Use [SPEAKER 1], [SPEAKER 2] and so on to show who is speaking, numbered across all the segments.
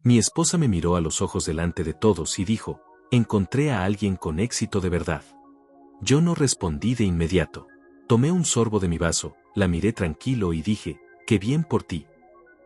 [SPEAKER 1] Mi esposa me miró a los ojos delante de todos y dijo, encontré a alguien con éxito de verdad. Yo no respondí de inmediato. Tomé un sorbo de mi vaso, la miré tranquilo y dije, qué bien por ti.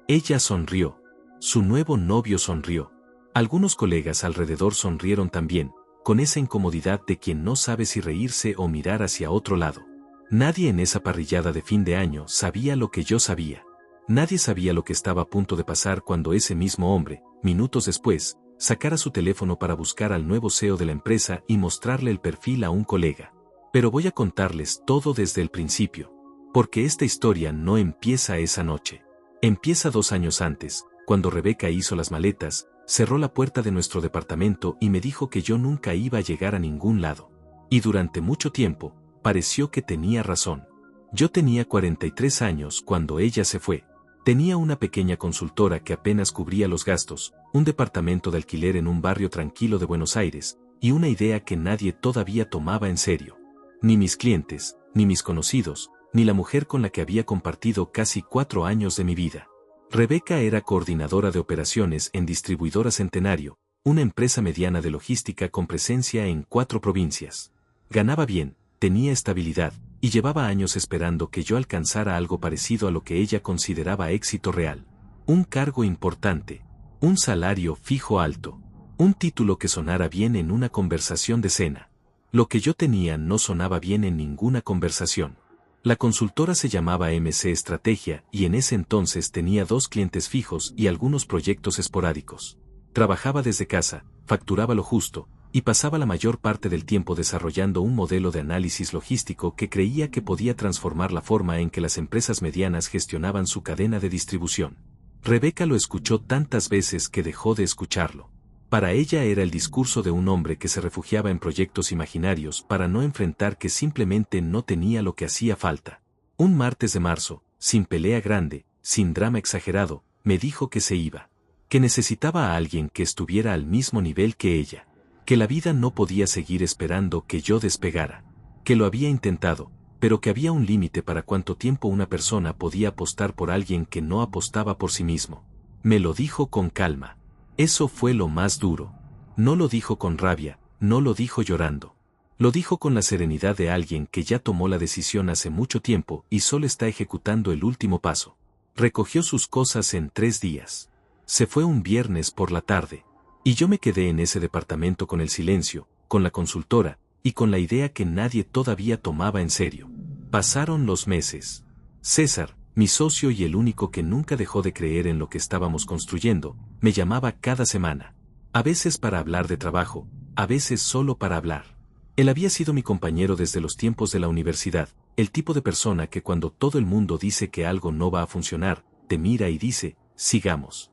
[SPEAKER 1] Ella sonrió. Su nuevo novio sonrió. Algunos colegas alrededor sonrieron también, con esa incomodidad de quien no sabe si reírse o mirar hacia otro lado. Nadie en esa parrillada de fin de año sabía lo que yo sabía. Nadie sabía lo que estaba a punto de pasar cuando ese mismo hombre, minutos después, sacara su teléfono para buscar al nuevo CEO de la empresa y mostrarle el perfil a un colega. Pero voy a contarles todo desde el principio, porque esta historia no empieza esa noche. Empieza 2 años antes, cuando Rebeca hizo las maletas, cerró la puerta de nuestro departamento y me dijo que yo nunca iba a llegar a ningún lado. Y durante mucho tiempo, pareció que tenía razón. Yo tenía 43 años cuando ella se fue. Tenía una pequeña consultora que apenas cubría los gastos, un departamento de alquiler en un barrio tranquilo de Buenos Aires, y una idea que nadie todavía tomaba en serio. Ni mis clientes, ni mis conocidos, ni la mujer con la que había compartido casi 4 años de mi vida. Rebeca era coordinadora de operaciones en Distribuidora Centenario, una empresa mediana de logística con presencia en 4 provincias. Ganaba bien, tenía estabilidad, y llevaba años esperando que yo alcanzara algo parecido a lo que ella consideraba éxito real. Un cargo importante, un salario fijo alto, un título que sonara bien en una conversación de cena. Lo que yo tenía no sonaba bien en ninguna conversación. La consultora se llamaba MC Estrategia y en ese entonces tenía 2 clientes fijos y algunos proyectos esporádicos. Trabajaba desde casa, facturaba lo justo, y pasaba la mayor parte del tiempo desarrollando un modelo de análisis logístico que creía que podía transformar la forma en que las empresas medianas gestionaban su cadena de distribución. Rebeca lo escuchó tantas veces que dejó de escucharlo. Para ella era el discurso de un hombre que se refugiaba en proyectos imaginarios para no enfrentar que simplemente no tenía lo que hacía falta. Un martes de marzo, sin pelea grande, sin drama exagerado, me dijo que se iba. Que necesitaba a alguien que estuviera al mismo nivel que ella. Que la vida no podía seguir esperando que yo despegara. Que lo había intentado, pero que había un límite para cuánto tiempo una persona podía apostar por alguien que no apostaba por sí mismo. Me lo dijo con calma. Eso fue lo más duro. No lo dijo con rabia, no lo dijo llorando. Lo dijo con la serenidad de alguien que ya tomó la decisión hace mucho tiempo y solo está ejecutando el último paso. Recogió sus cosas en 3 días. Se fue un viernes por la tarde. Y yo me quedé en ese departamento con el silencio, con la consultora, y con la idea que nadie todavía tomaba en serio. Pasaron los meses. César, mi socio y el único que nunca dejó de creer en lo que estábamos construyendo, me llamaba cada semana. A veces para hablar de trabajo, a veces solo para hablar. Él había sido mi compañero desde los tiempos de la universidad, el tipo de persona que cuando todo el mundo dice que algo no va a funcionar, te mira y dice, sigamos.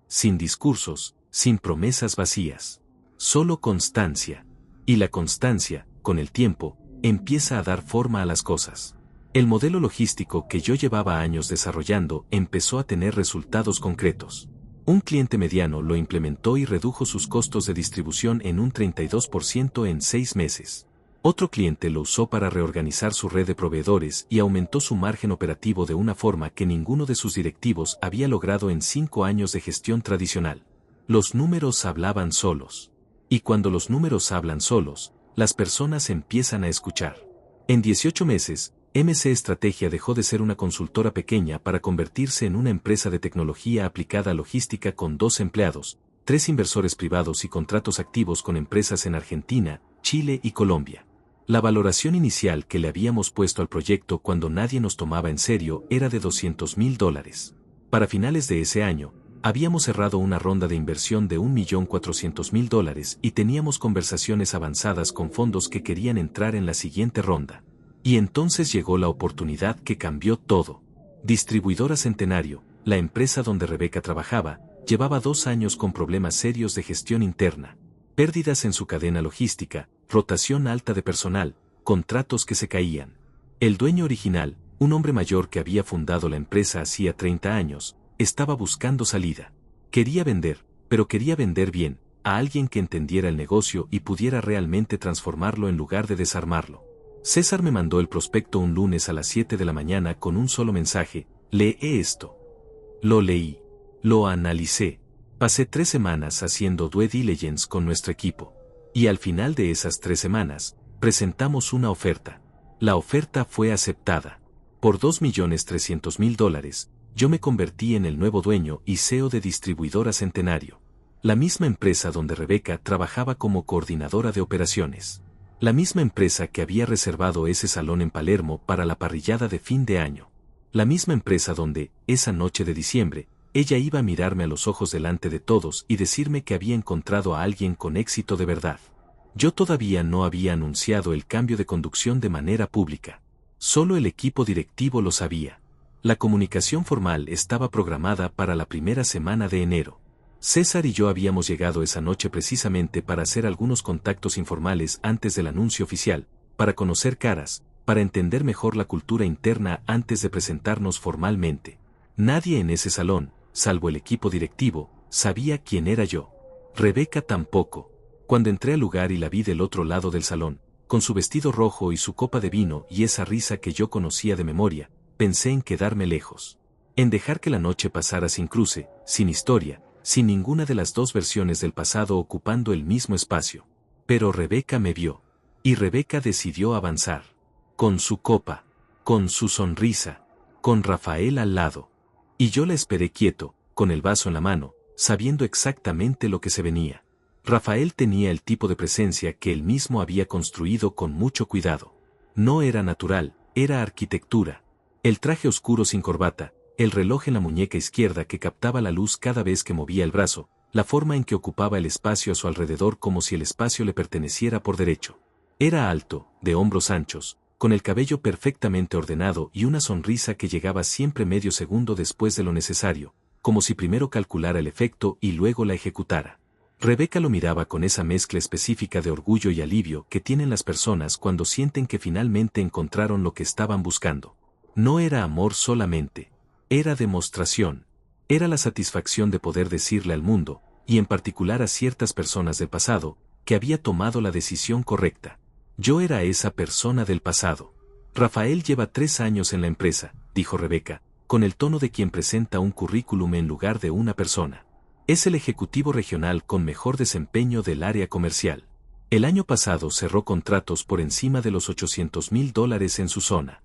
[SPEAKER 1] Sin discursos, sin promesas vacías. Solo constancia. Y la constancia, con el tiempo, empieza a dar forma a las cosas. El modelo logístico que yo llevaba años desarrollando empezó a tener resultados concretos. Un cliente mediano lo implementó y redujo sus costos de distribución en un 32% en 6 meses. Otro cliente lo usó para reorganizar su red de proveedores y aumentó su margen operativo de una forma que ninguno de sus directivos había logrado en 5 años de gestión tradicional. Los números hablaban solos. Y cuando los números hablan solos, las personas empiezan a escuchar. En 18 meses, MC Estrategia dejó de ser una consultora pequeña para convertirse en una empresa de tecnología aplicada a logística con 2 empleados, 3 inversores privados y contratos activos con empresas en Argentina, Chile y Colombia. La valoración inicial que le habíamos puesto al proyecto cuando nadie nos tomaba en serio era de $200.000. Para finales de ese año, habíamos cerrado una ronda de inversión de $1.400.000 y teníamos conversaciones avanzadas con fondos que querían entrar en la siguiente ronda. Y entonces llegó la oportunidad que cambió todo. Distribuidora Centenario, la empresa donde Rebeca trabajaba, llevaba 2 años con problemas serios de gestión interna, pérdidas en su cadena logística, rotación alta de personal, contratos que se caían. El dueño original, un hombre mayor que había fundado la empresa hacía 30 años, estaba buscando salida. Quería vender, pero quería vender bien, a alguien que entendiera el negocio y pudiera realmente transformarlo en lugar de desarmarlo. César me mandó el prospecto un lunes a las 7 de la mañana con un solo mensaje: lee esto. Lo leí. Lo analicé. Pasé 3 semanas haciendo due diligence con nuestro equipo. Y al final de esas 3 semanas, presentamos una oferta. La oferta fue aceptada. Por $2.300.000, yo me convertí en el nuevo dueño y CEO de Distribuidora Centenario. La misma empresa donde Rebeca trabajaba como coordinadora de operaciones. La misma empresa que había reservado ese salón en Palermo para la parrillada de fin de año. La misma empresa donde, esa noche de diciembre, ella iba a mirarme a los ojos delante de todos y decirme que había encontrado a alguien con éxito de verdad. Yo todavía no había anunciado el cambio de conducción de manera pública. Solo el equipo directivo lo sabía. La comunicación formal estaba programada para la primera semana de enero. César y yo habíamos llegado esa noche precisamente para hacer algunos contactos informales antes del anuncio oficial, para conocer caras, para entender mejor la cultura interna antes de presentarnos formalmente. Nadie en ese salón, salvo el equipo directivo, sabía quién era yo. Rebeca tampoco. Cuando entré al lugar y la vi del otro lado del salón, con su vestido rojo y su copa de vino y esa risa que yo conocía de memoria, pensé en quedarme lejos. En dejar que la noche pasara sin cruce, sin historia, sin ninguna de las dos versiones del pasado ocupando el mismo espacio. Pero Rebeca me vio. Y Rebeca decidió avanzar. Con su copa. Con su sonrisa. Con Rafael al lado. Y yo la esperé quieto, con el vaso en la mano, sabiendo exactamente lo que se venía. Rafael tenía el tipo de presencia que él mismo había construido con mucho cuidado. No era natural, era arquitectura. El traje oscuro sin corbata, el reloj en la muñeca izquierda que captaba la luz cada vez que movía el brazo, la forma en que ocupaba el espacio a su alrededor como si el espacio le perteneciera por derecho. Era alto, de hombros anchos, con el cabello perfectamente ordenado y una sonrisa que llegaba siempre medio segundo después de lo necesario, como si primero calculara el efecto y luego la ejecutara. Rebeca lo miraba con esa mezcla específica de orgullo y alivio que tienen las personas cuando sienten que finalmente encontraron lo que estaban buscando. No era amor solamente. Era demostración. Era la satisfacción de poder decirle al mundo, y en particular a ciertas personas del pasado, que había tomado la decisión correcta. Yo era esa persona del pasado. Rafael lleva 3 años en la empresa, dijo Rebeca, con el tono de quien presenta un currículum en lugar de una persona. Es el ejecutivo regional con mejor desempeño del área comercial. El año pasado cerró contratos por encima de los $800.000 en su zona.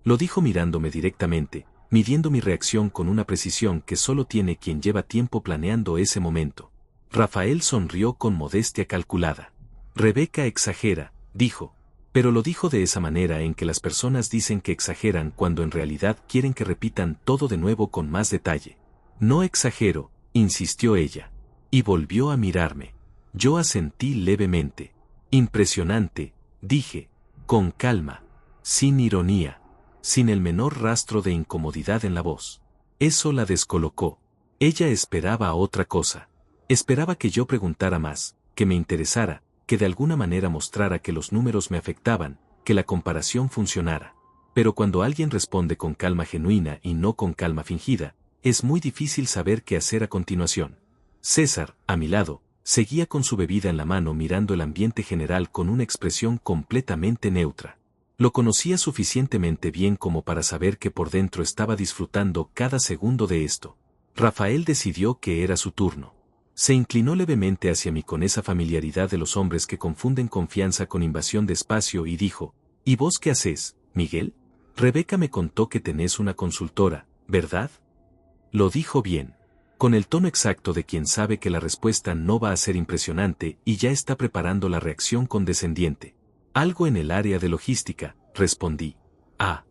[SPEAKER 1] Lo dijo mirándome directamente, midiendo mi reacción con una precisión que solo tiene quien lleva tiempo planeando ese momento. Rafael sonrió con modestia calculada. Rebeca exagera, dijo. Pero lo dijo de esa manera en que las personas dicen que exageran cuando en realidad quieren que repitan todo de nuevo con más detalle. No exagero, insistió ella. Y volvió a mirarme. Yo asentí levemente. Impresionante, dije, con calma, sin ironía. Sin el menor rastro de incomodidad en la voz. Eso la descolocó. Ella esperaba otra cosa. Esperaba que yo preguntara más, que me interesara, que de alguna manera mostrara que los números me afectaban, que la comparación funcionara. Pero cuando alguien responde con calma genuina y no con calma fingida, es muy difícil saber qué hacer a continuación. César, a mi lado, seguía con su bebida en la mano mirando el ambiente general con una expresión completamente neutra. Lo conocía suficientemente bien como para saber que por dentro estaba disfrutando cada segundo de esto. Rafael decidió que era su turno. Se inclinó levemente hacia mí con esa familiaridad de los hombres que confunden confianza con invasión de espacio y dijo, ¿y vos qué haces, Miguel? Rebeca me contó que tenés una consultora, ¿verdad? Lo dijo bien. Con el tono exacto de quien sabe que la respuesta no va a ser impresionante y ya está preparando la reacción condescendiente. Algo en el área de logística, respondí. Ah.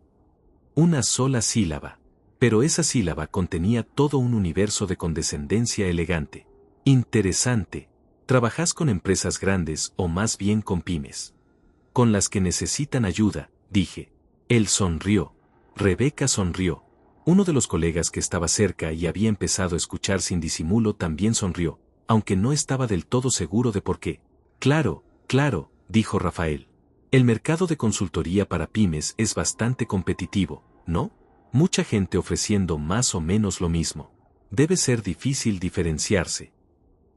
[SPEAKER 1] Una sola sílaba. Pero esa sílaba contenía todo un universo de condescendencia elegante. Interesante. ¿Trabajás con empresas grandes o más bien con pymes? Con las que necesitan ayuda, dije. Él sonrió. Rebeca sonrió. Uno de los colegas que estaba cerca y había empezado a escuchar sin disimulo también sonrió, aunque no estaba del todo seguro de por qué. Claro, dijo Rafael. El mercado de consultoría para pymes es bastante competitivo, ¿no? Mucha gente ofreciendo más o menos lo mismo. Debe ser difícil diferenciarse.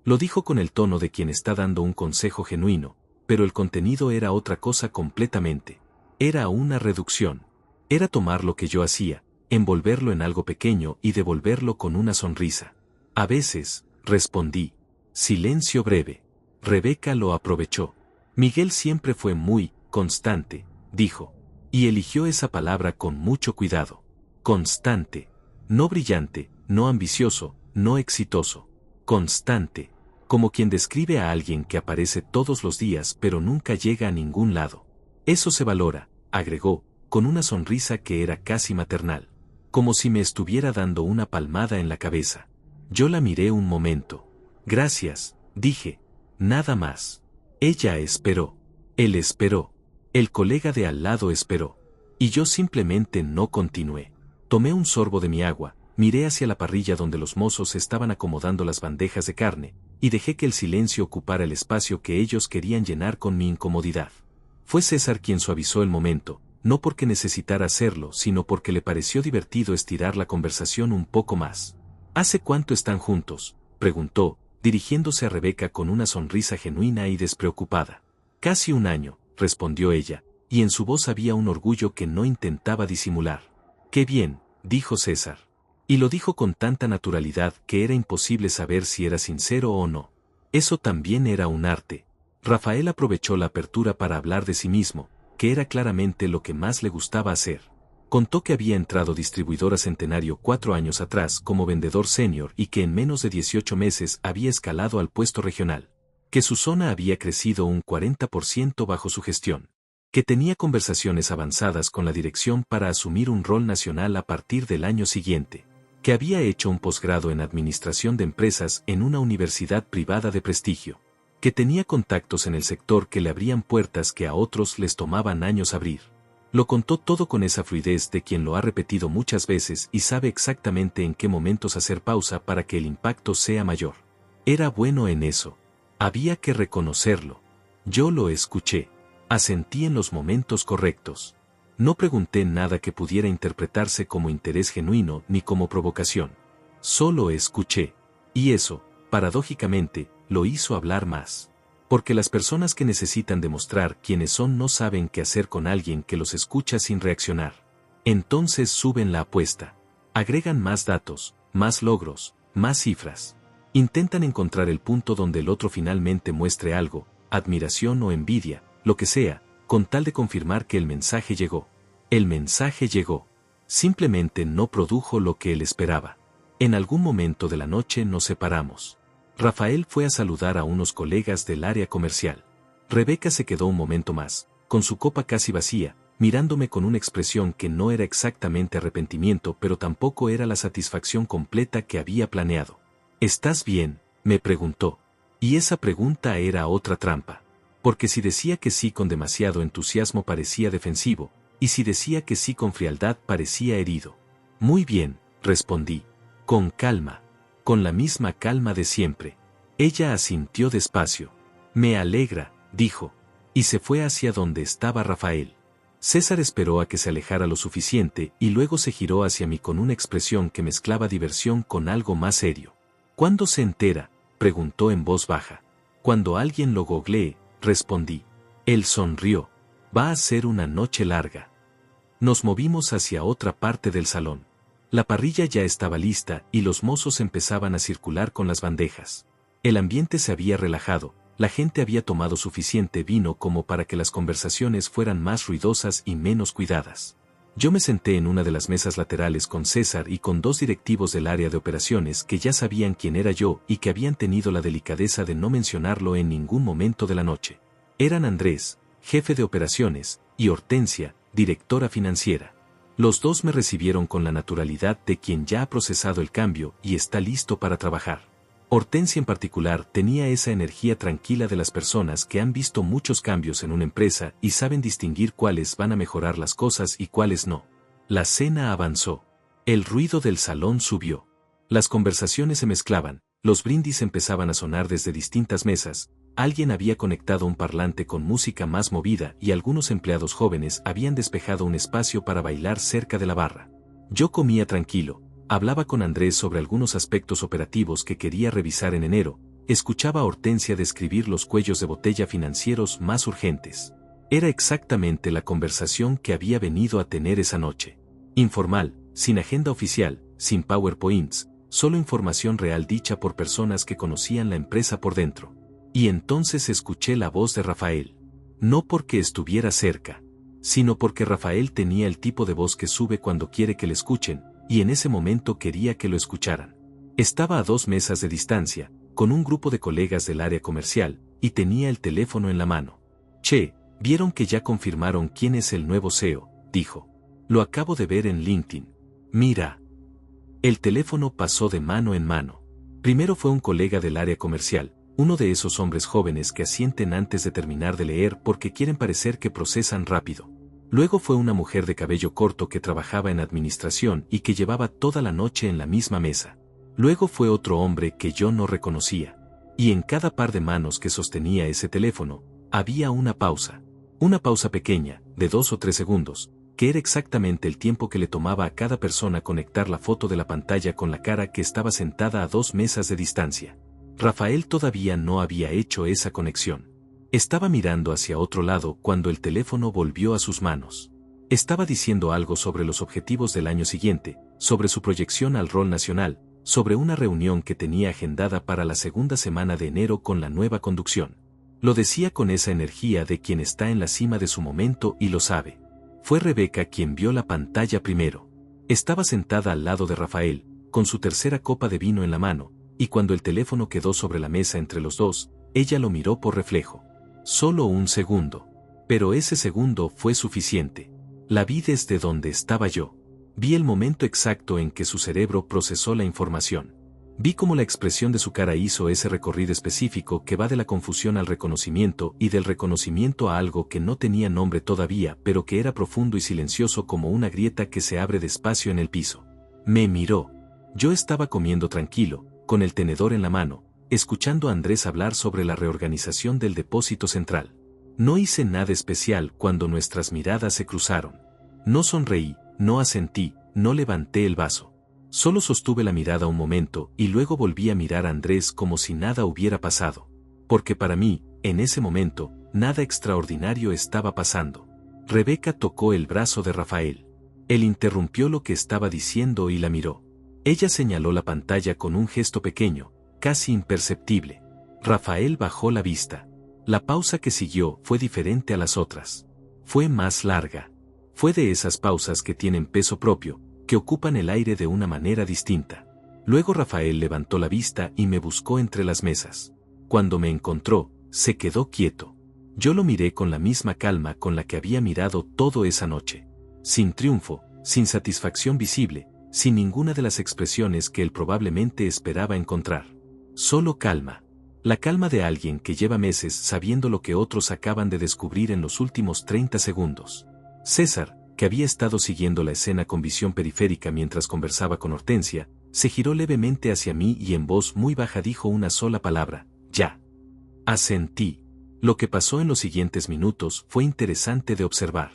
[SPEAKER 1] Lo dijo con el tono de quien está dando un consejo genuino, pero el contenido era otra cosa completamente. Era una reducción. Era tomar lo que yo hacía, envolverlo en algo pequeño y devolverlo con una sonrisa. A veces, respondí. Silencio breve. Rebeca lo aprovechó. Miguel siempre fue muy constante, dijo. Y eligió esa palabra con mucho cuidado. Constante. No brillante, no ambicioso, no exitoso. Constante. Como quien describe a alguien que aparece todos los días pero nunca llega a ningún lado. Eso se valora, agregó, con una sonrisa que era casi maternal. Como si me estuviera dando una palmada en la cabeza. Yo la miré un momento. Gracias, dije. Nada más. Ella esperó. Él esperó. El colega de al lado esperó. Y yo simplemente no continué. Tomé un sorbo de mi agua, miré hacia la parrilla donde los mozos estaban acomodando las bandejas de carne, y dejé que el silencio ocupara el espacio que ellos querían llenar con mi incomodidad. Fue César quien suavizó el momento, no porque necesitara hacerlo, sino porque le pareció divertido estirar la conversación un poco más. ¿Hace cuánto están juntos?, preguntó, dirigiéndose a Rebeca con una sonrisa genuina y despreocupada. Casi un año, respondió ella, y en su voz había un orgullo que no intentaba disimular. Qué bien, dijo César. Y lo dijo con tanta naturalidad que era imposible saber si era sincero o no. Eso también era un arte. Rafael aprovechó la apertura para hablar de sí mismo, que era claramente lo que más le gustaba hacer. Contó que había entrado distribuidora Centenario 4 años atrás como vendedor senior y que en menos de 18 meses había escalado al puesto regional. Que su zona había crecido un 40% bajo su gestión. Que tenía conversaciones avanzadas con la dirección para asumir un rol nacional a partir del año siguiente. Que había hecho un posgrado en administración de empresas en una universidad privada de prestigio. Que tenía contactos en el sector que le abrían puertas que a otros les tomaban años abrir. Lo contó todo con esa fluidez de quien lo ha repetido muchas veces y sabe exactamente en qué momentos hacer pausa para que el impacto sea mayor. Era bueno en eso. Había que reconocerlo. Yo lo escuché. Asentí en los momentos correctos. No pregunté nada que pudiera interpretarse como interés genuino ni como provocación. Solo escuché. Y eso, paradójicamente, lo hizo hablar más. Porque las personas que necesitan demostrar quiénes son no saben qué hacer con alguien que los escucha sin reaccionar. Entonces suben la apuesta. Agregan más datos, más logros, más cifras. Intentan encontrar el punto donde el otro finalmente muestre algo, admiración o envidia, lo que sea, con tal de confirmar que el mensaje llegó. El mensaje llegó. Simplemente no produjo lo que él esperaba. En algún momento de la noche nos separamos. Rafael fue a saludar a unos colegas del área comercial. Rebeca se quedó un momento más, con su copa casi vacía, mirándome con una expresión que no era exactamente arrepentimiento pero tampoco era la satisfacción completa que había planeado. ¿Estás bien?, me preguntó. Y esa pregunta era otra trampa. Porque si decía que sí con demasiado entusiasmo parecía defensivo, y si decía que sí con frialdad parecía herido. Muy bien, respondí. Con calma. Con la misma calma de siempre. Ella asintió despacio. Me alegra, dijo. Y se fue hacia donde estaba Rafael. César esperó a que se alejara lo suficiente y luego se giró hacia mí con una expresión que mezclaba diversión con algo más serio. ¿Cuándo se entera?, preguntó en voz baja. Cuando alguien lo googlee, respondí. Él sonrió. Va a ser una noche larga. Nos movimos hacia otra parte del salón. La parrilla ya estaba lista y los mozos empezaban a circular con las bandejas. El ambiente se había relajado, la gente había tomado suficiente vino como para que las conversaciones fueran más ruidosas y menos cuidadas. Yo me senté en una de las mesas laterales con César y con dos directivos del área de operaciones que ya sabían quién era yo y que habían tenido la delicadeza de no mencionarlo en ningún momento de la noche. Eran Andrés, jefe de operaciones, y Hortensia, directora financiera. Los dos me recibieron con la naturalidad de quien ya ha procesado el cambio y está listo para trabajar. Hortensia en particular tenía esa energía tranquila de las personas que han visto muchos cambios en una empresa y saben distinguir cuáles van a mejorar las cosas y cuáles no. La cena avanzó. El ruido del salón subió. Las conversaciones se mezclaban, los brindis empezaban a sonar desde distintas mesas. Alguien había conectado un parlante con música más movida y algunos empleados jóvenes habían despejado un espacio para bailar cerca de la barra. Yo comía tranquilo, hablaba con Andrés sobre algunos aspectos operativos que quería revisar en enero, escuchaba a Hortensia describir los cuellos de botella financieros más urgentes. Era exactamente la conversación que había venido a tener esa noche. Informal, sin agenda oficial, sin PowerPoints, solo información real dicha por personas que conocían la empresa por dentro. Y entonces escuché la voz de Rafael. No porque estuviera cerca, sino porque Rafael tenía el tipo de voz que sube cuando quiere que le escuchen, y en ese momento quería que lo escucharan. Estaba a 2 mesas de distancia, con un grupo de colegas del área comercial, y tenía el teléfono en la mano. Che, ¿vieron que ya confirmaron quién es el nuevo CEO?, dijo. Lo acabo de ver en LinkedIn. Mira. El teléfono pasó de mano en mano. Primero fue un colega del área comercial, uno de esos hombres jóvenes que asienten antes de terminar de leer porque quieren parecer que procesan rápido. Luego fue una mujer de cabello corto que trabajaba en administración y que llevaba toda la noche en la misma mesa. Luego fue otro hombre que yo no reconocía. Y en cada par de manos que sostenía ese teléfono, había una pausa. Una pausa pequeña, de 2 o 3 segundos, que era exactamente el tiempo que le tomaba a cada persona conectar la foto de la pantalla con la cara que estaba sentada a 2 mesas de distancia. Rafael todavía no había hecho esa conexión. Estaba mirando hacia otro lado cuando el teléfono volvió a sus manos. Estaba diciendo algo sobre los objetivos del año siguiente, sobre su proyección al rol nacional, sobre una reunión que tenía agendada para la segunda semana de enero con la nueva conducción. Lo decía con esa energía de quien está en la cima de su momento y lo sabe. Fue Rebeca quien vio la pantalla primero. Estaba sentada al lado de Rafael, con su tercera copa de vino en la mano, y cuando el teléfono quedó sobre la mesa entre los dos, ella lo miró por reflejo. Solo un segundo. Pero ese segundo fue suficiente. La vi desde donde estaba yo. Vi el momento exacto en que su cerebro procesó la información. Vi cómo la expresión de su cara hizo ese recorrido específico que va de la confusión al reconocimiento y del reconocimiento a algo que no tenía nombre todavía pero que era profundo y silencioso como una grieta que se abre despacio en el piso. Me miró. Yo estaba comiendo tranquilo, con el tenedor en la mano, escuchando a Andrés hablar sobre la reorganización del depósito central. No hice nada especial cuando nuestras miradas se cruzaron. No sonreí, no asentí, no levanté el vaso. Solo sostuve la mirada un momento y luego volví a mirar a Andrés como si nada hubiera pasado. Porque para mí, en ese momento, nada extraordinario estaba pasando. Rebeca tocó el brazo de Rafael. Él interrumpió lo que estaba diciendo y la miró. Ella señaló la pantalla con un gesto pequeño, casi imperceptible. Rafael bajó la vista. La pausa que siguió fue diferente a las otras. Fue más larga. Fue de esas pausas que tienen peso propio, que ocupan el aire de una manera distinta. Luego Rafael levantó la vista y me buscó entre las mesas. Cuando me encontró, se quedó quieto. Yo lo miré con la misma calma con la que había mirado todo esa noche. Sin triunfo, sin satisfacción visible, sin ninguna de las expresiones que él probablemente esperaba encontrar. Solo calma. La calma de alguien que lleva meses sabiendo lo que otros acaban de descubrir en los últimos 30 segundos. César, que había estado siguiendo la escena con visión periférica mientras conversaba con Hortensia, se giró levemente hacia mí y en voz muy baja dijo una sola palabra: ya. Asentí. Lo que pasó en los siguientes minutos fue interesante de observar.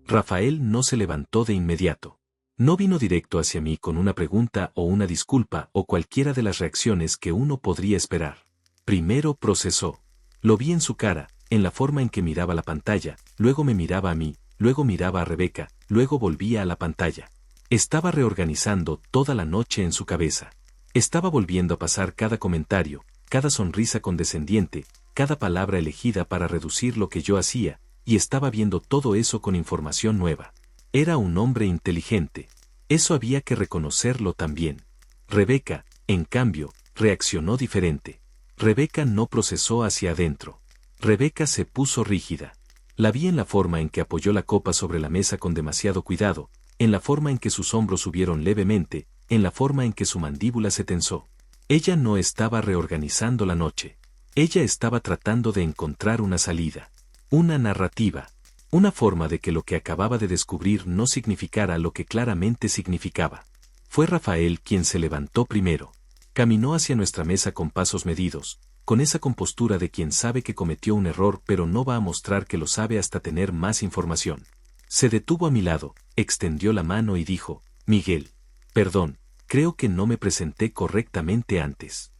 [SPEAKER 1] Rafael no se levantó de inmediato. No vino directo hacia mí con una pregunta o una disculpa o cualquiera de las reacciones que uno podría esperar. Primero procesó. Lo vi en su cara, en la forma en que miraba la pantalla, luego me miraba a mí, luego miraba a Rebeca, luego volvía a la pantalla. Estaba reorganizando toda la noche en su cabeza. Estaba volviendo a pasar cada comentario, cada sonrisa condescendiente, cada palabra elegida para reducir lo que yo hacía, y estaba viendo todo eso con información nueva. Era un hombre inteligente. Eso había que reconocerlo también. Rebeca, en cambio, reaccionó diferente. Rebeca no procesó hacia adentro. Rebeca se puso rígida. La vi en la forma en que apoyó la copa sobre la mesa con demasiado cuidado, en la forma en que sus hombros subieron levemente, en la forma en que su mandíbula se tensó. Ella no estaba reorganizando la noche. Ella estaba tratando de encontrar una salida. Una narrativa. Una forma de que lo que acababa de descubrir no significara lo que claramente significaba. Fue Rafael quien se levantó primero. Caminó hacia nuestra mesa con pasos medidos, con esa compostura de quien sabe que cometió un error pero no va a mostrar que lo sabe hasta tener más información. Se detuvo a mi lado, extendió la mano y dijo: Miguel, perdón, creo que no me presenté correctamente antes.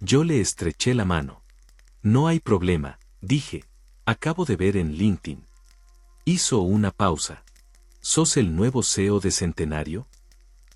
[SPEAKER 1] Yo le estreché la mano. No hay problema, dije. Acabo de ver en LinkedIn. Hizo una pausa. ¿Sos el nuevo CEO de Centenario?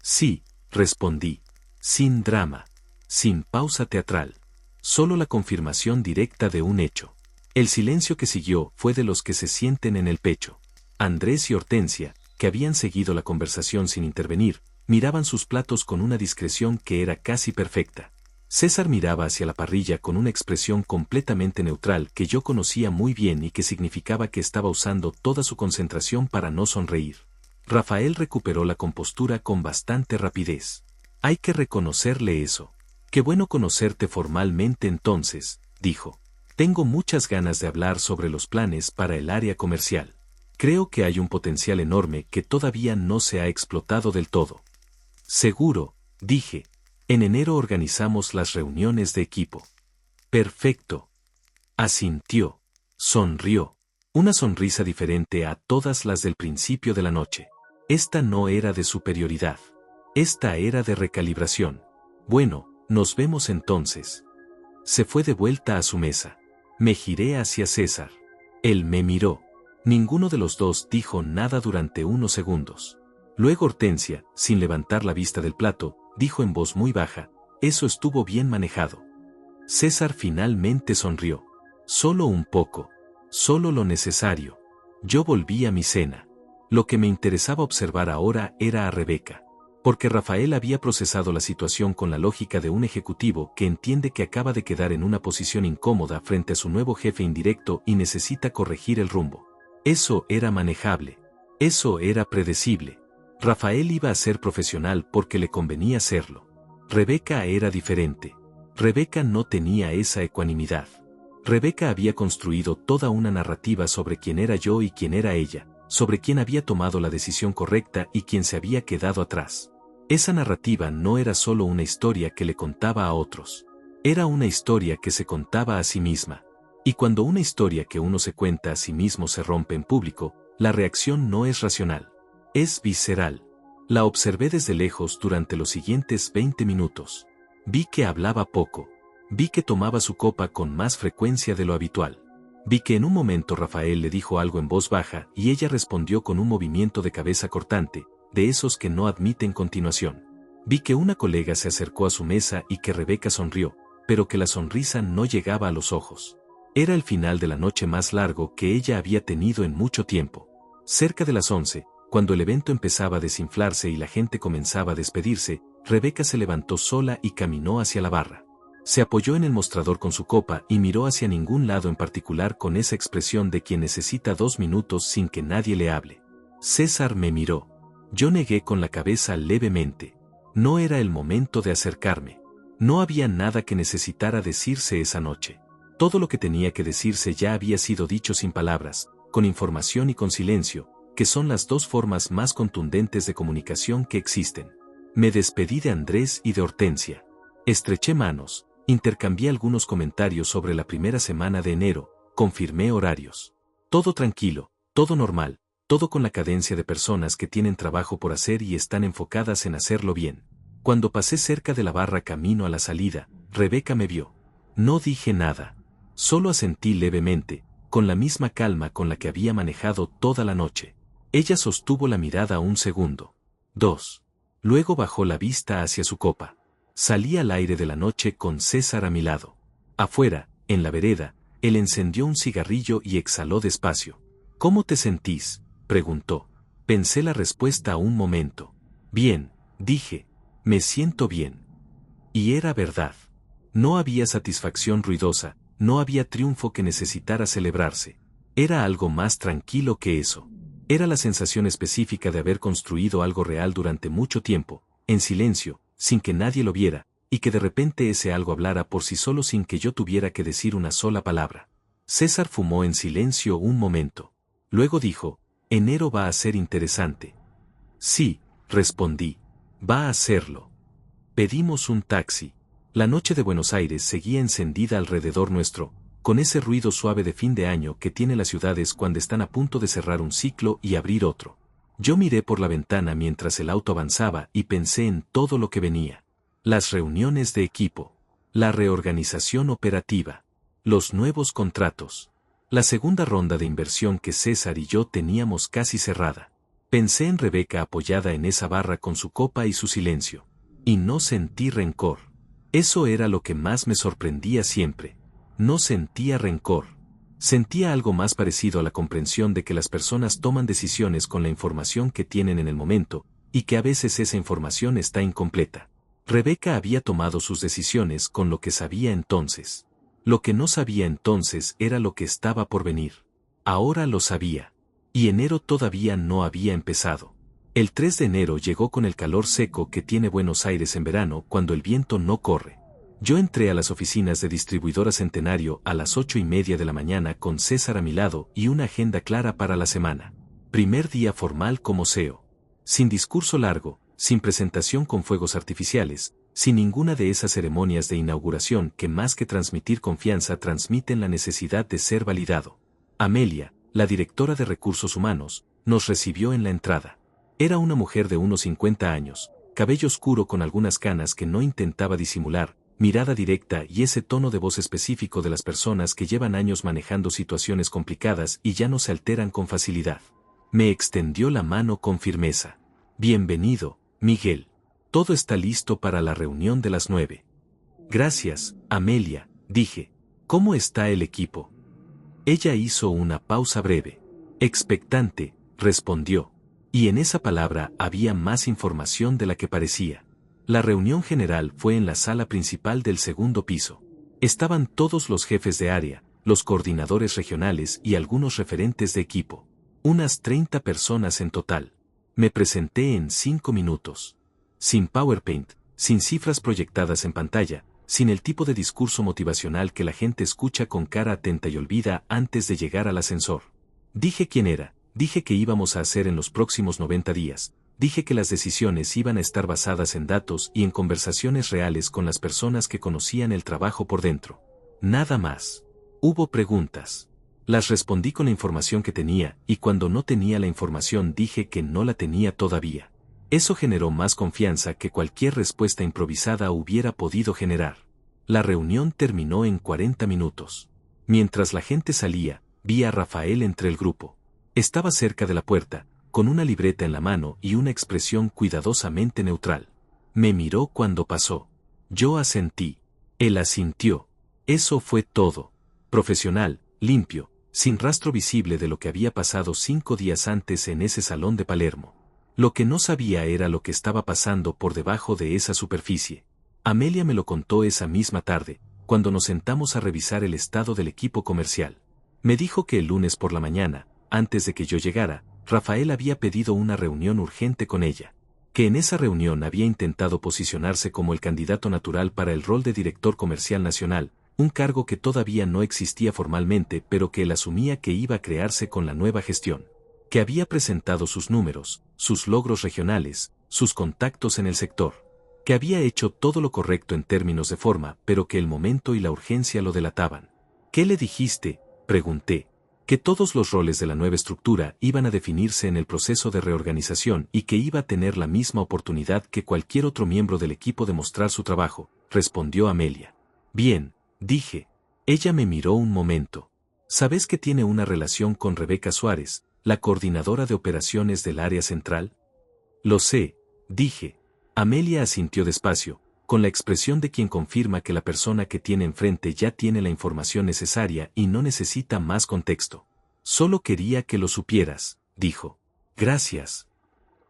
[SPEAKER 1] Sí, respondí. Sin drama. Sin pausa teatral. Solo la confirmación directa de un hecho. El silencio que siguió fue de los que se sienten en el pecho. Andrés y Hortensia, que habían seguido la conversación sin intervenir, miraban sus platos con una discreción que era casi perfecta. César miraba hacia la parrilla con una expresión completamente neutral que yo conocía muy bien y que significaba que estaba usando toda su concentración para no sonreír. Rafael recuperó la compostura con bastante rapidez. Hay que reconocerle eso. Qué bueno conocerte formalmente entonces, dijo. Tengo muchas ganas de hablar sobre los planes para el área comercial. Creo que hay un potencial enorme que todavía no se ha explotado del todo. Seguro, dije. En enero organizamos las reuniones de equipo. Perfecto. Asintió. Sonrió. Una sonrisa diferente a todas las del principio de la noche. Esta no era de superioridad. Esta era de recalibración. Bueno, nos vemos entonces. Se fue de vuelta a su mesa. Me giré hacia César. Él me miró. Ninguno de los dos dijo nada durante unos segundos. Luego Hortensia, sin levantar la vista del plato, dijo en voz muy baja, eso estuvo bien manejado. César finalmente sonrió. Solo un poco. Solo lo necesario. Yo volví a mi cena. Lo que me interesaba observar ahora era a Rebeca. Porque Rafael había procesado la situación con la lógica de un ejecutivo que entiende que acaba de quedar en una posición incómoda frente a su nuevo jefe indirecto y necesita corregir el rumbo. Eso era manejable. Eso era predecible. Rafael iba a ser profesional porque le convenía serlo. Rebeca era diferente. Rebeca no tenía esa ecuanimidad. Rebeca había construido toda una narrativa sobre quién era yo y quién era ella, sobre quién había tomado la decisión correcta y quién se había quedado atrás. Esa narrativa no era solo una historia que le contaba a otros. Era una historia que se contaba a sí misma. Y cuando una historia que uno se cuenta a sí mismo se rompe en público, la reacción no es racional. Es visceral. La observé desde lejos durante los siguientes 20 minutos. Vi que hablaba poco. Vi que tomaba su copa con más frecuencia de lo habitual. Vi que en un momento Rafael le dijo algo en voz baja y ella respondió con un movimiento de cabeza cortante, de esos que no admiten continuación. Vi que una colega se acercó a su mesa y que Rebeca sonrió, pero que la sonrisa no llegaba a los ojos. Era el final de la noche más largo que ella había tenido en mucho tiempo. Cerca de las 11, cuando el evento empezaba a desinflarse y la gente comenzaba a despedirse, Rebeca se levantó sola y caminó hacia la barra. Se apoyó en el mostrador con su copa y miró hacia ningún lado en particular con esa expresión de quien necesita 2 minutos sin que nadie le hable. César me miró. Yo negué con la cabeza levemente. No era el momento de acercarme. No había nada que necesitara decirse esa noche. Todo lo que tenía que decirse ya había sido dicho sin palabras, con información y con silencio, que son las dos formas más contundentes de comunicación que existen. Me despedí de Andrés y de Hortensia. Estreché manos, intercambié algunos comentarios sobre la primera semana de enero, confirmé horarios. Todo tranquilo, todo normal, todo con la cadencia de personas que tienen trabajo por hacer y están enfocadas en hacerlo bien. Cuando pasé cerca de la barra camino a la salida, Rebeca me vio. No dije nada. Solo asentí levemente, con la misma calma con la que había manejado toda la noche. Ella sostuvo la mirada un segundo. 2. Luego bajó la vista hacia su copa. Salí al aire de la noche con César a mi lado. Afuera, en la vereda, él encendió un cigarrillo y exhaló despacio. ¿Cómo te sentís?, preguntó. Pensé la respuesta un momento. Bien, dije. Me siento bien. Y era verdad. No había satisfacción ruidosa, no había triunfo que necesitara celebrarse. Era algo más tranquilo que eso. Era la sensación específica de haber construido algo real durante mucho tiempo, en silencio, sin que nadie lo viera, y que de repente ese algo hablara por sí solo sin que yo tuviera que decir una sola palabra. César fumó en silencio un momento. Luego dijo, enero va a ser interesante. Sí, respondí. Va a serlo. Pedimos un taxi. La noche de Buenos Aires seguía encendida alrededor nuestro, con ese ruido suave de fin de año que tiene las ciudades cuando están a punto de cerrar un ciclo y abrir otro. Yo miré por la ventana mientras el auto avanzaba y pensé en todo lo que venía. Las reuniones de equipo, la reorganización operativa, los nuevos contratos, la segunda ronda de inversión que César y yo teníamos casi cerrada. Pensé en Rebeca apoyada en esa barra con su copa y su silencio. Y no sentí rencor. Eso era lo que más me sorprendía siempre. No sentía rencor. Sentía algo más parecido a la comprensión de que las personas toman decisiones con la información que tienen en el momento, y que a veces esa información está incompleta. Rebeca había tomado sus decisiones con lo que sabía entonces. Lo que no sabía entonces era lo que estaba por venir. Ahora lo sabía. Y enero todavía no había empezado. El 3 de enero llegó con el calor seco que tiene Buenos Aires en verano cuando el viento no corre. Yo entré a las oficinas de Distribuidora Centenario a las 8:30 de la mañana con César a mi lado y una agenda clara para la semana. Primer día formal como CEO. Sin discurso largo, sin presentación con fuegos artificiales, sin ninguna de esas ceremonias de inauguración que más que transmitir confianza transmiten la necesidad de ser validado. Amelia, la directora de Recursos Humanos, nos recibió en la entrada. Era una mujer de unos 50 años, cabello oscuro con algunas canas que no intentaba disimular, mirada directa y ese tono de voz específico de las personas que llevan años manejando situaciones complicadas y ya no se alteran con facilidad. Me extendió la mano con firmeza. Bienvenido, Miguel. Todo está listo para la reunión de las 9. Gracias, Amelia, dije. ¿Cómo está el equipo? Ella hizo una pausa breve. Expectante, respondió. Y en esa palabra había más información de la que parecía. La reunión general fue en la sala principal del segundo piso. Estaban todos los jefes de área, los coordinadores regionales y algunos referentes de equipo. Unas 30 personas en total. Me presenté en 5 minutos. Sin PowerPoint, sin cifras proyectadas en pantalla, sin el tipo de discurso motivacional que la gente escucha con cara atenta y olvida antes de llegar al ascensor. Dije quién era, dije qué íbamos a hacer en los próximos 90 días, dije que las decisiones iban a estar basadas en datos y en conversaciones reales con las personas que conocían el trabajo por dentro. Nada más. Hubo preguntas. Las respondí con la información que tenía, y cuando no tenía la información dije que no la tenía todavía. Eso generó más confianza que cualquier respuesta improvisada hubiera podido generar. La reunión terminó en 40 minutos. Mientras la gente salía, vi a Rafael entre el grupo. Estaba cerca de la puerta, con una libreta en la mano y una expresión cuidadosamente neutral. Me miró cuando pasó. Yo asentí. Él asintió. Eso fue todo. Profesional, limpio, sin rastro visible de lo que había pasado 5 días antes en ese salón de Palermo. Lo que no sabía era lo que estaba pasando por debajo de esa superficie. Amelia me lo contó esa misma tarde, cuando nos sentamos a revisar el estado del equipo comercial. Me dijo que el lunes por la mañana, antes de que yo llegara, Rafael había pedido una reunión urgente con ella. Que en esa reunión había intentado posicionarse como el candidato natural para el rol de director comercial nacional, un cargo que todavía no existía formalmente pero que él asumía que iba a crearse con la nueva gestión. Que había presentado sus números, sus logros regionales, sus contactos en el sector. Que había hecho todo lo correcto en términos de forma, pero que el momento y la urgencia lo delataban. ¿Qué le dijiste?, pregunté. Que todos los roles de la nueva estructura iban a definirse en el proceso de reorganización y que iba a tener la misma oportunidad que cualquier otro miembro del equipo de mostrar su trabajo, respondió Amelia. Bien, dije. Ella me miró un momento. ¿Sabes que tiene una relación con Rebeca Suárez, la coordinadora de operaciones del área central? Lo sé, dije. Amelia asintió despacio, con la expresión de quien confirma que la persona que tiene enfrente ya tiene la información necesaria y no necesita más contexto. Solo quería que lo supieras, dijo. Gracias.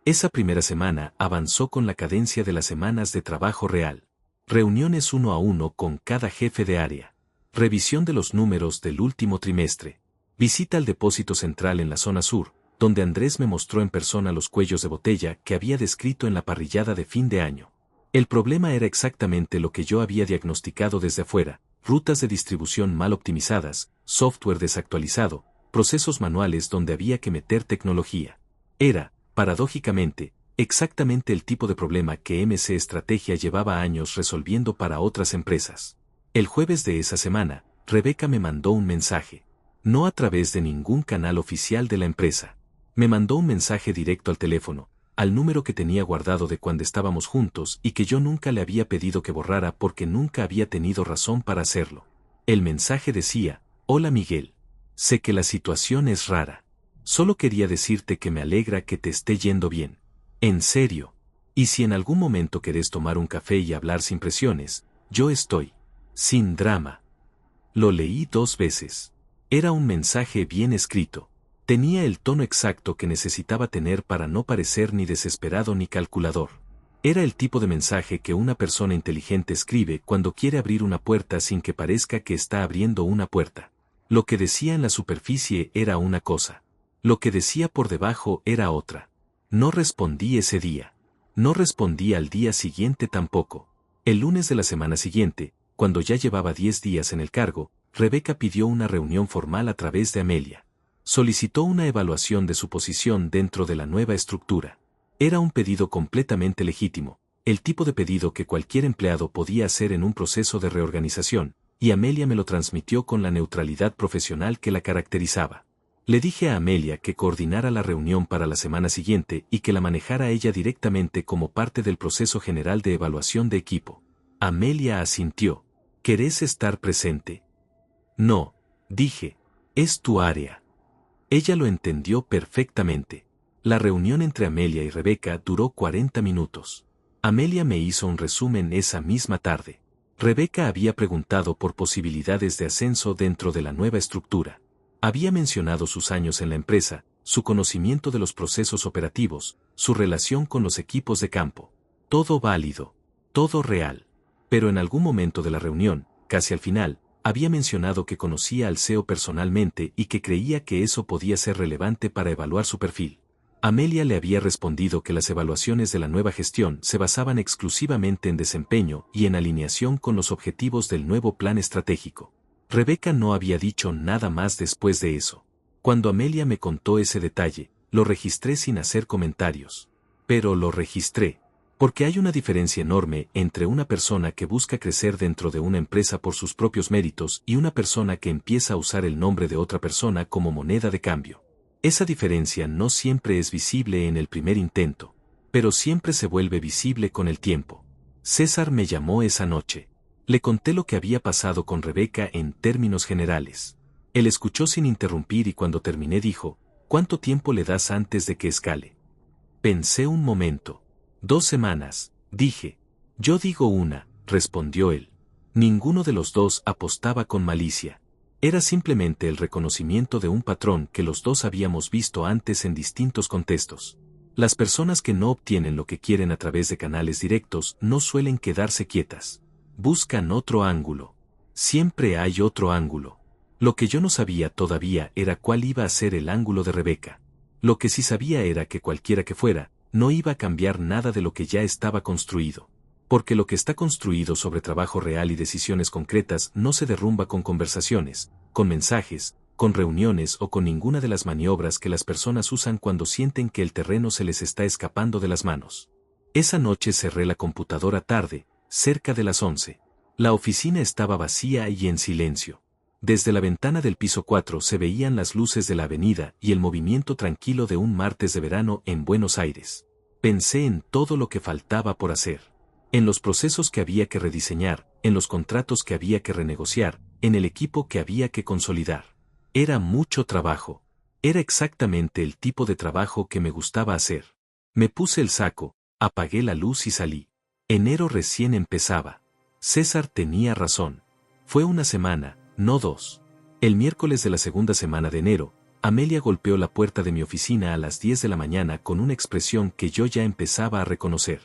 [SPEAKER 1] Esa primera semana avanzó con la cadencia de las semanas de trabajo real. Reuniones 1 a 1 con cada jefe de área. Revisión de los números del último trimestre. Visita al depósito central en la zona sur, donde Andrés me mostró en persona los cuellos de botella que había descrito en la parrillada de fin de año. El problema era exactamente lo que yo había diagnosticado desde afuera: rutas de distribución mal optimizadas, software desactualizado, procesos manuales donde había que meter tecnología. Era, paradójicamente, exactamente el tipo de problema que MC Estrategia llevaba años resolviendo para otras empresas. El jueves de esa semana, Rebeca me mandó un mensaje. No a través de ningún canal oficial de la empresa. Me mandó un mensaje directo al teléfono, al número que tenía guardado de cuando estábamos juntos y que yo nunca le había pedido que borrara porque nunca había tenido razón para hacerlo. El mensaje decía: Hola Miguel. Sé que la situación es rara. Solo quería decirte que me alegra que te esté yendo bien. En serio. Y si en algún momento querés tomar un café y hablar sin presiones, yo estoy. Sin drama. Lo leí 2 veces. Era un mensaje bien escrito. Tenía el tono exacto que necesitaba tener para no parecer ni desesperado ni calculador. Era el tipo de mensaje que una persona inteligente escribe cuando quiere abrir una puerta sin que parezca que está abriendo una puerta. Lo que decía en la superficie era una cosa. Lo que decía por debajo era otra. No respondí ese día. No respondí al día siguiente tampoco. El lunes de la semana siguiente, cuando ya llevaba 10 días en el cargo, Rebeca pidió una reunión formal a través de Amelia. Solicitó una evaluación de su posición dentro de la nueva estructura. Era un pedido completamente legítimo, el tipo de pedido que cualquier empleado podía hacer en un proceso de reorganización, y Amelia me lo transmitió con la neutralidad profesional que la caracterizaba. Le dije a Amelia que coordinara la reunión para la semana siguiente y que la manejara ella directamente como parte del proceso general de evaluación de equipo. Amelia asintió. ¿Querés estar presente? No, dije. Es tu área. Ella lo entendió perfectamente. La reunión entre Amelia y Rebeca duró 40 minutos. Amelia me hizo un resumen esa misma tarde. Rebeca había preguntado por posibilidades de ascenso dentro de la nueva estructura. Había mencionado sus años en la empresa, su conocimiento de los procesos operativos, su relación con los equipos de campo. Todo válido, todo real. Pero en algún momento de la reunión, casi al final, había mencionado que conocía al CEO personalmente y que creía que eso podía ser relevante para evaluar su perfil. Amelia le había respondido que las evaluaciones de la nueva gestión se basaban exclusivamente en desempeño y en alineación con los objetivos del nuevo plan estratégico. Rebeca no había dicho nada más después de eso. Cuando Amelia me contó ese detalle, lo registré sin hacer comentarios. Pero lo registré. Porque hay una diferencia enorme entre una persona que busca crecer dentro de una empresa por sus propios méritos y una persona que empieza a usar el nombre de otra persona como moneda de cambio. Esa diferencia no siempre es visible en el primer intento, pero siempre se vuelve visible con el tiempo. César me llamó esa noche. Le conté lo que había pasado con Rebeca en términos generales. Él escuchó sin interrumpir y cuando terminé dijo, ¿cuánto tiempo le das antes de que escale? Pensé un momento. 2 semanas, dije. Yo digo 1, respondió él. Ninguno de los dos apostaba con malicia. Era simplemente el reconocimiento de un patrón que los dos habíamos visto antes en distintos contextos. Las personas que no obtienen lo que quieren a través de canales directos no suelen quedarse quietas. Buscan otro ángulo. Siempre hay otro ángulo. Lo que yo no sabía todavía era cuál iba a ser el ángulo de Rebeca. Lo que sí sabía era que cualquiera que fuera, no iba a cambiar nada de lo que ya estaba construido. Porque lo que está construido sobre trabajo real y decisiones concretas no se derrumba con conversaciones, con mensajes, con reuniones o con ninguna de las maniobras que las personas usan cuando sienten que el terreno se les está escapando de las manos. Esa noche cerré la computadora tarde, cerca de las 11. La oficina estaba vacía y en silencio. Desde la ventana del piso 4 se veían las luces de la avenida y el movimiento tranquilo de un martes de verano en Buenos Aires. Pensé en todo lo que faltaba por hacer. En los procesos que había que rediseñar, en los contratos que había que renegociar, en el equipo que había que consolidar. Era mucho trabajo. Era exactamente el tipo de trabajo que me gustaba hacer. Me puse el saco, apagué la luz y salí. Enero recién empezaba. César tenía razón. Fue una semana, no 2. El miércoles de la segunda semana de enero, Amelia golpeó la puerta de mi oficina a las 10 de la mañana con una expresión que yo ya empezaba a reconocer.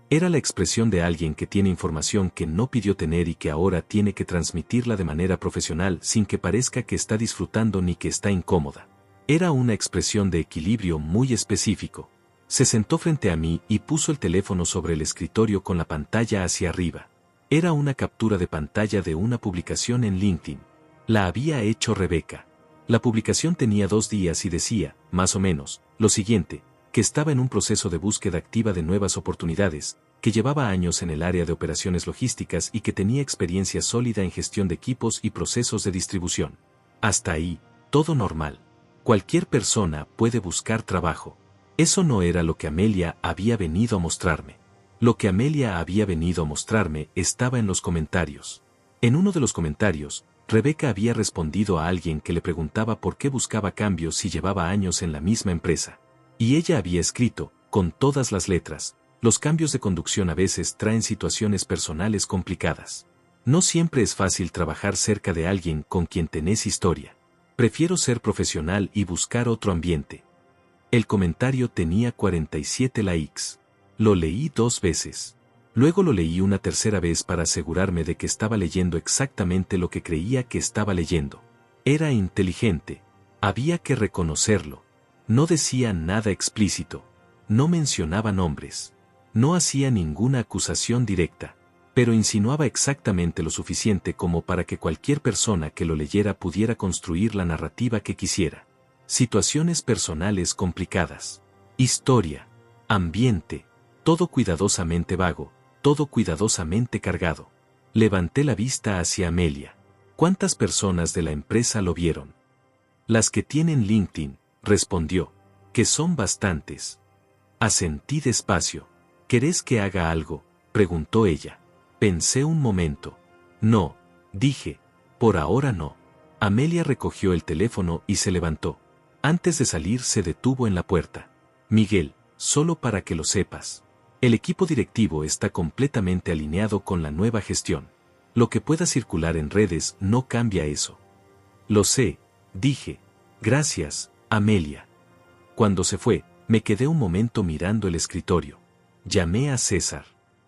[SPEAKER 1] Era la expresión de alguien que tiene información que no pidió tener y que ahora tiene que transmitirla de manera profesional sin que parezca que está disfrutando ni que está incómoda. Era una expresión de equilibrio muy específico. Se sentó frente a mí y puso el teléfono sobre el escritorio con la pantalla hacia arriba. Era una captura de pantalla de una publicación en LinkedIn. La había hecho Rebeca. La publicación tenía 2 días y decía, más o menos, lo siguiente, que estaba en un proceso de búsqueda activa de nuevas oportunidades, que llevaba años en el área de operaciones logísticas y que tenía experiencia sólida en gestión de equipos y procesos de distribución. Hasta ahí, todo normal. Cualquier persona puede buscar trabajo. Eso no era lo que Amelia había venido a mostrarme. Lo que Amelia había venido a mostrarme estaba en los comentarios. En uno de los comentarios, Rebeca había respondido a alguien que le preguntaba por qué buscaba cambios si llevaba años en la misma empresa. Y ella había escrito, con todas las letras, Los cambios de conducción a veces traen situaciones personales complicadas. No siempre es fácil trabajar cerca de alguien con quien tenés historia. Prefiero ser profesional y buscar otro ambiente. El comentario tenía 47 likes. Lo leí 2 veces. Luego lo leí una tercera vez para asegurarme de que estaba leyendo exactamente lo que creía que estaba leyendo. Era inteligente. Había que reconocerlo. No decía nada explícito. No mencionaba nombres. No hacía ninguna acusación directa. Pero insinuaba exactamente lo suficiente como para que cualquier persona que lo leyera pudiera construir la narrativa que quisiera. Situaciones personales complicadas. Historia. Ambiente. Todo cuidadosamente vago, todo cuidadosamente cargado. Levanté la vista hacia Amelia. ¿Cuántas personas de la empresa lo vieron? Las que tienen LinkedIn, respondió. Que son bastantes. Asentí despacio. ¿Querés que haga algo?, preguntó ella. Pensé un momento. No, dije. Por ahora no. Amelia recogió el teléfono y se levantó. Antes de salir se detuvo en la puerta. Miguel, solo para que lo sepas. El equipo directivo está completamente alineado con la nueva gestión. Lo que pueda circular en redes no cambia eso. Lo sé, dije. Gracias, Amelia. Cuando se fue, me quedé un momento mirando el escritorio. Llamé a César.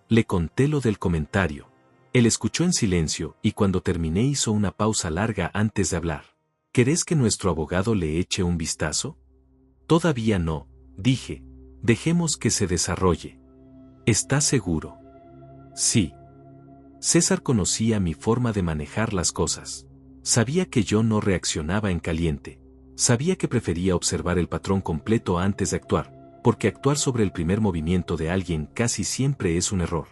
[SPEAKER 1] Le conté lo del comentario. Él escuchó en silencio y cuando terminé hizo una pausa larga antes de hablar. ¿Querés que nuestro abogado le eche un vistazo? Todavía no, dije. Dejemos que se desarrolle. ¿Estás seguro? Sí. César conocía mi forma de manejar las cosas. Sabía que yo no reaccionaba en caliente. Sabía que prefería observar el patrón completo antes de actuar, porque actuar sobre el primer movimiento de alguien casi siempre es un error.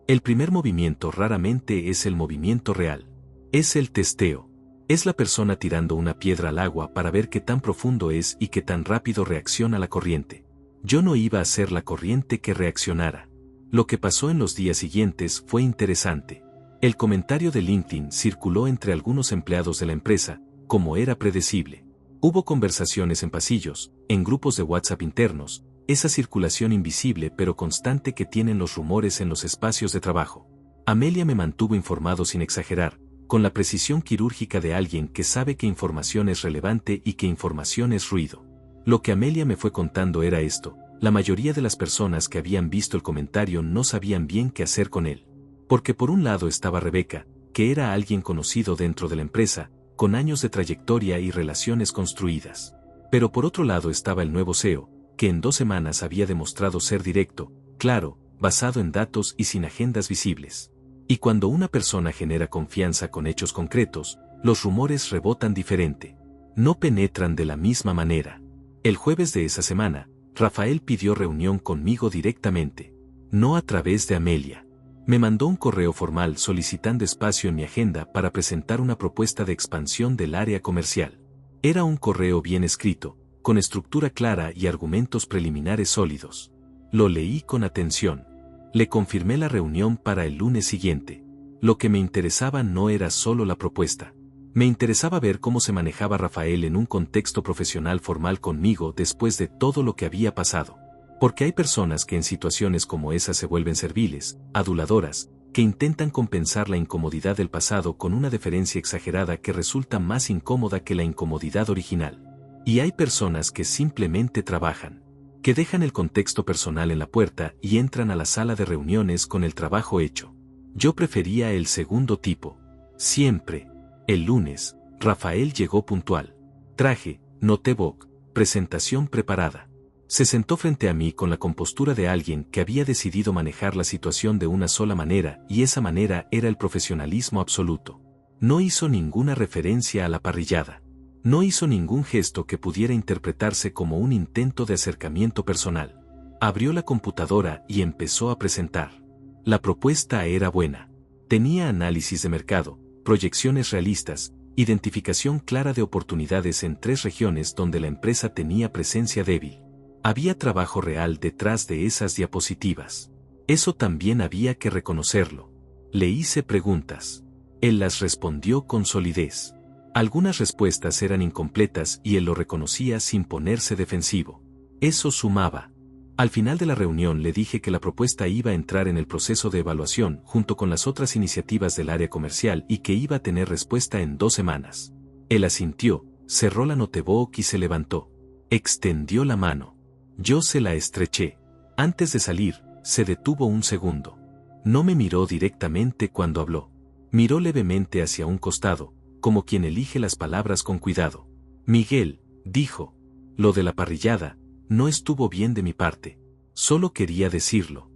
[SPEAKER 1] El primer movimiento raramente es el movimiento real. Es el testeo. Es la persona tirando una piedra al agua para ver qué tan profundo es y qué tan rápido reacciona la corriente. Yo no iba a ser la corriente que reaccionara. Lo que pasó en los días siguientes fue interesante. El comentario de LinkedIn circuló entre algunos empleados de la empresa, como era predecible. Hubo conversaciones en pasillos, en grupos de WhatsApp internos, esa circulación invisible pero constante que tienen los rumores en los espacios de trabajo. Amelia me mantuvo informado sin exagerar, con la precisión quirúrgica de alguien que sabe que información es relevante y que información es ruido. Lo que Amelia me fue contando era esto: la mayoría de las personas que habían visto el comentario no sabían bien qué hacer con él. Porque por un lado estaba Rebeca, que era alguien conocido dentro de la empresa, con años de trayectoria y relaciones construidas. Pero por otro lado estaba el nuevo CEO, que en 2 semanas había demostrado ser directo, claro, basado en datos y sin agendas visibles. Y cuando una persona genera confianza con hechos concretos, los rumores rebotan diferente. No penetran de la misma manera. El jueves de esa semana, Rafael pidió reunión conmigo directamente, no a través de Amelia. Me mandó un correo formal solicitando espacio en mi agenda para presentar una propuesta de expansión del área comercial. Era un correo bien escrito, con estructura clara y argumentos preliminares sólidos. Lo leí con atención. Le confirmé la reunión para el lunes siguiente. Lo que me interesaba no era solo la propuesta. Me interesaba ver cómo se manejaba Rafael en un contexto profesional formal conmigo después de todo lo que había pasado. Porque hay personas que en situaciones como esa se vuelven serviles, aduladoras, que intentan compensar la incomodidad del pasado con una deferencia exagerada que resulta más incómoda que la incomodidad original. Y hay personas que simplemente trabajan, que dejan el contexto personal en la puerta y entran a la sala de reuniones con el trabajo hecho. Yo prefería el segundo tipo. Siempre. El lunes, Rafael llegó puntual. Traje, notebook, presentación preparada. Se sentó frente a mí con la compostura de alguien que había decidido manejar la situación de una sola manera, y esa manera era el profesionalismo absoluto. No hizo ninguna referencia a la parrillada. No hizo ningún gesto que pudiera interpretarse como un intento de acercamiento personal. Abrió la computadora y empezó a presentar. La propuesta era buena. Tenía análisis de mercado, proyecciones realistas, identificación clara de oportunidades en 3 regiones donde la empresa tenía presencia débil. Había trabajo real detrás de esas diapositivas. Eso también había que reconocerlo. Le hice preguntas. Él las respondió con solidez. Algunas respuestas eran incompletas y él lo reconocía sin ponerse defensivo. Eso sumaba. Al final de la reunión le dije que la propuesta iba a entrar en el proceso de evaluación junto con las otras iniciativas del área comercial y que iba a tener respuesta en 2 semanas. Él asintió, cerró la notebook y se levantó. Extendió la mano. Yo se la estreché. Antes de salir, se detuvo un segundo. No me miró directamente cuando habló. Miró levemente hacia un costado, como quien elige las palabras con cuidado. Miguel, dijo, lo de la parrillada, no estuvo bien de mi parte. Solo quería decirlo.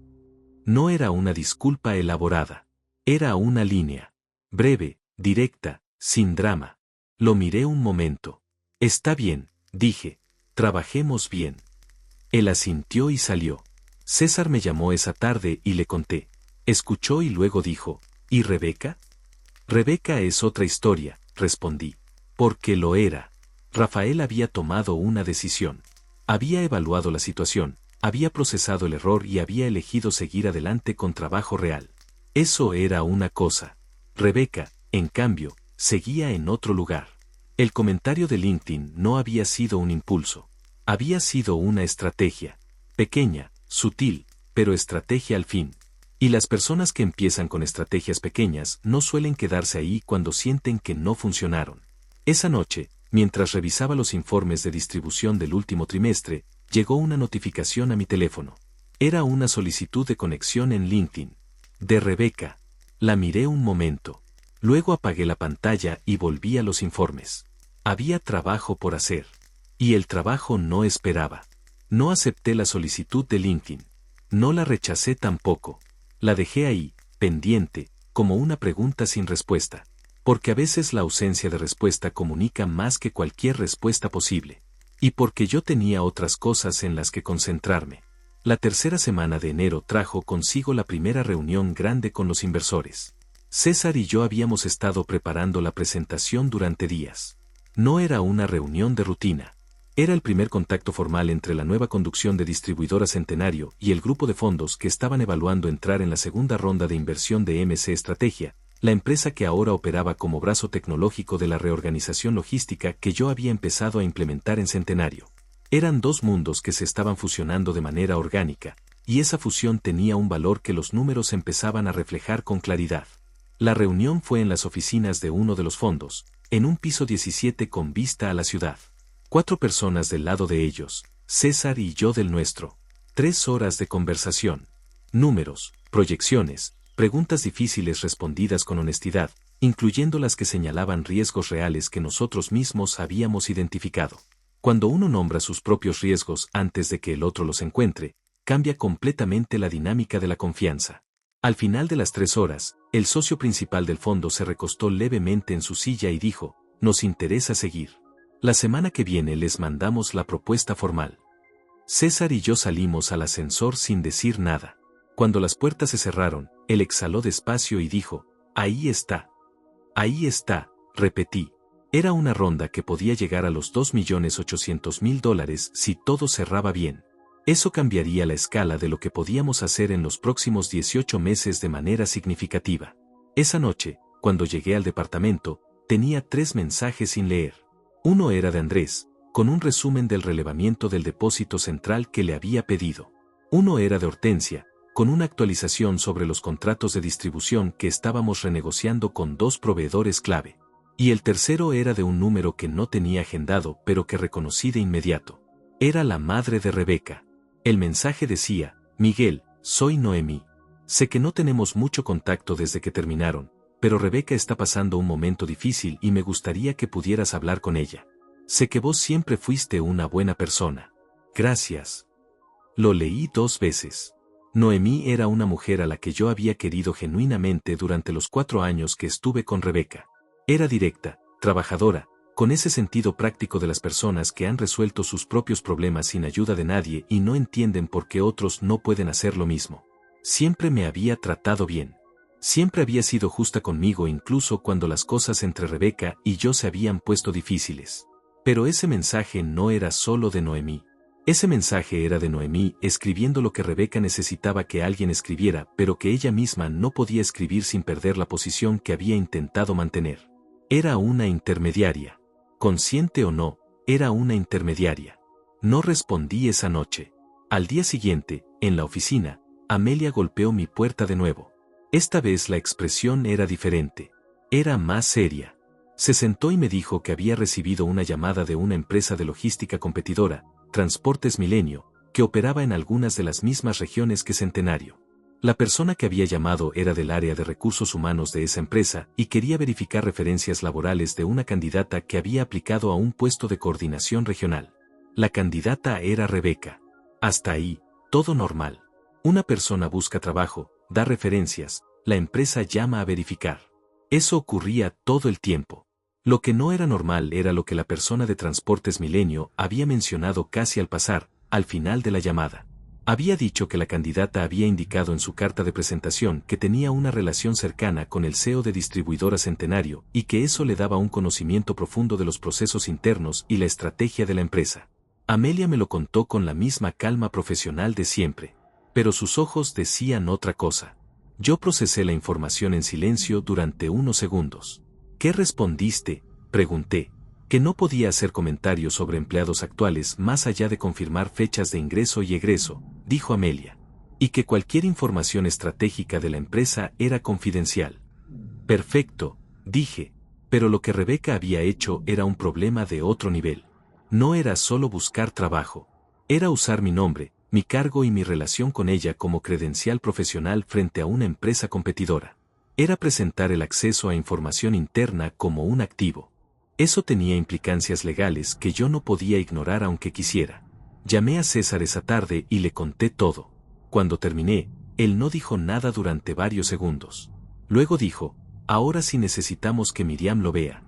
[SPEAKER 1] No era una disculpa elaborada. Era una línea. Breve, directa, sin drama. Lo miré un momento. Está bien, dije. Trabajemos bien. Él asintió y salió. César me llamó esa tarde y le conté. Escuchó y luego dijo, ¿y Rebeca? Rebeca es otra historia, respondí. Porque lo era. Rafael había tomado una decisión. Había evaluado la situación, había procesado el error y había elegido seguir adelante con trabajo real. Eso era una cosa. Rebeca, en cambio, seguía en otro lugar. El comentario de LinkedIn no había sido un impulso. Había sido una estrategia. Pequeña, sutil, pero estrategia al fin. Y las personas que empiezan con estrategias pequeñas no suelen quedarse ahí cuando sienten que no funcionaron. Esa noche, mientras revisaba los informes de distribución del último trimestre, llegó una notificación a mi teléfono. Era una solicitud de conexión en LinkedIn. De Rebeca. La miré un momento. Luego apagué la pantalla y volví a los informes. Había trabajo por hacer. Y el trabajo no esperaba. No acepté la solicitud de LinkedIn. No la rechacé tampoco. La dejé ahí, pendiente, como una pregunta sin respuesta. Porque a veces la ausencia de respuesta comunica más que cualquier respuesta posible. Y porque yo tenía otras cosas en las que concentrarme. La tercera semana de enero trajo consigo la primera reunión grande con los inversores. César y yo habíamos estado preparando la presentación durante días. No era una reunión de rutina. Era el primer contacto formal entre la nueva conducción de Distribuidora Centenario y el grupo de fondos que estaban evaluando entrar en la segunda ronda de inversión de MC Estrategia, la empresa que ahora operaba como brazo tecnológico de la reorganización logística que yo había empezado a implementar en Centenario. Eran 2 mundos que se estaban fusionando de manera orgánica, y esa fusión tenía un valor que los números empezaban a reflejar con claridad. La reunión fue en las oficinas de uno de los fondos, en un piso 17 con vista a la ciudad. 4 personas del lado de ellos, César y yo del nuestro. 3 horas de conversación. Números, proyecciones, preguntas difíciles respondidas con honestidad, incluyendo las que señalaban riesgos reales que nosotros mismos habíamos identificado. Cuando uno nombra sus propios riesgos antes de que el otro los encuentre, cambia completamente la dinámica de la confianza. Al final de las 3 horas, el socio principal del fondo se recostó levemente en su silla y dijo, nos interesa seguir. La semana que viene les mandamos la propuesta formal. César y yo salimos al ascensor sin decir nada. Cuando las puertas se cerraron, él exhaló despacio y dijo, ahí está. Ahí está, repetí. Era una ronda que podía llegar a los $2.800.000 si todo cerraba bien. Eso cambiaría la escala de lo que podíamos hacer en los próximos 18 meses de manera significativa. Esa noche, cuando llegué al departamento, tenía 3 mensajes sin leer. Uno era de Andrés, con un resumen del relevamiento del depósito central que le había pedido. Uno era de Hortensia, con una actualización sobre los contratos de distribución que estábamos renegociando con 2 proveedores clave. Y el tercero era de un número que no tenía agendado pero que reconocí de inmediato. Era la madre de Rebeca. El mensaje decía, Miguel, soy Noemí. Sé que no tenemos mucho contacto desde que terminaron, pero Rebeca está pasando un momento difícil y me gustaría que pudieras hablar con ella. Sé que vos siempre fuiste una buena persona. Gracias. Lo leí 2 veces. Noemí era una mujer a la que yo había querido genuinamente durante los 4 años que estuve con Rebeca. Era directa, trabajadora, con ese sentido práctico de las personas que han resuelto sus propios problemas sin ayuda de nadie y no entienden por qué otros no pueden hacer lo mismo. Siempre me había tratado bien. Siempre había sido justa conmigo incluso cuando las cosas entre Rebeca y yo se habían puesto difíciles. Pero ese mensaje no era solo de Noemí. Ese mensaje era de Noemí escribiendo lo que Rebeca necesitaba que alguien escribiera, pero que ella misma no podía escribir sin perder la posición que había intentado mantener. Era una intermediaria. Consciente o no, era una intermediaria. No respondí esa noche. Al día siguiente, en la oficina, Amelia golpeó mi puerta de nuevo. Esta vez la expresión era diferente. Era más seria. Se sentó y me dijo que había recibido una llamada de una empresa de logística competidora, Transportes Milenio, que operaba en algunas de las mismas regiones que Centenario. La persona que había llamado era del área de recursos humanos de esa empresa y quería verificar referencias laborales de una candidata que había aplicado a un puesto de coordinación regional. La candidata era Rebeca. Hasta ahí, todo normal. Una persona busca trabajo, da referencias, la empresa llama a verificar. Eso ocurría todo el tiempo. Lo que no era normal era lo que la persona de Transportes Milenio había mencionado casi al pasar, al final de la llamada. Había dicho que la candidata había indicado en su carta de presentación que tenía una relación cercana con el CEO de distribuidora Centenario y que eso le daba un conocimiento profundo de los procesos internos y la estrategia de la empresa. Amelia me lo contó con la misma calma profesional de siempre, pero sus ojos decían otra cosa. Yo procesé la información en silencio durante unos segundos. ¿Qué respondiste?, pregunté. Que no podía hacer comentarios sobre empleados actuales más allá de confirmar fechas de ingreso y egreso, dijo Amelia. Y que cualquier información estratégica de la empresa era confidencial. Perfecto, dije, pero lo que Rebeca había hecho era un problema de otro nivel. No era solo buscar trabajo. Era usar mi nombre, mi cargo y mi relación con ella como credencial profesional frente a una empresa competidora. Era presentar el acceso a información interna como un activo. Eso tenía implicancias legales que yo no podía ignorar aunque quisiera. Llamé a César esa tarde y le conté todo. Cuando terminé, él no dijo nada durante varios segundos. Luego dijo, ahora sí necesitamos que Miriam lo vea.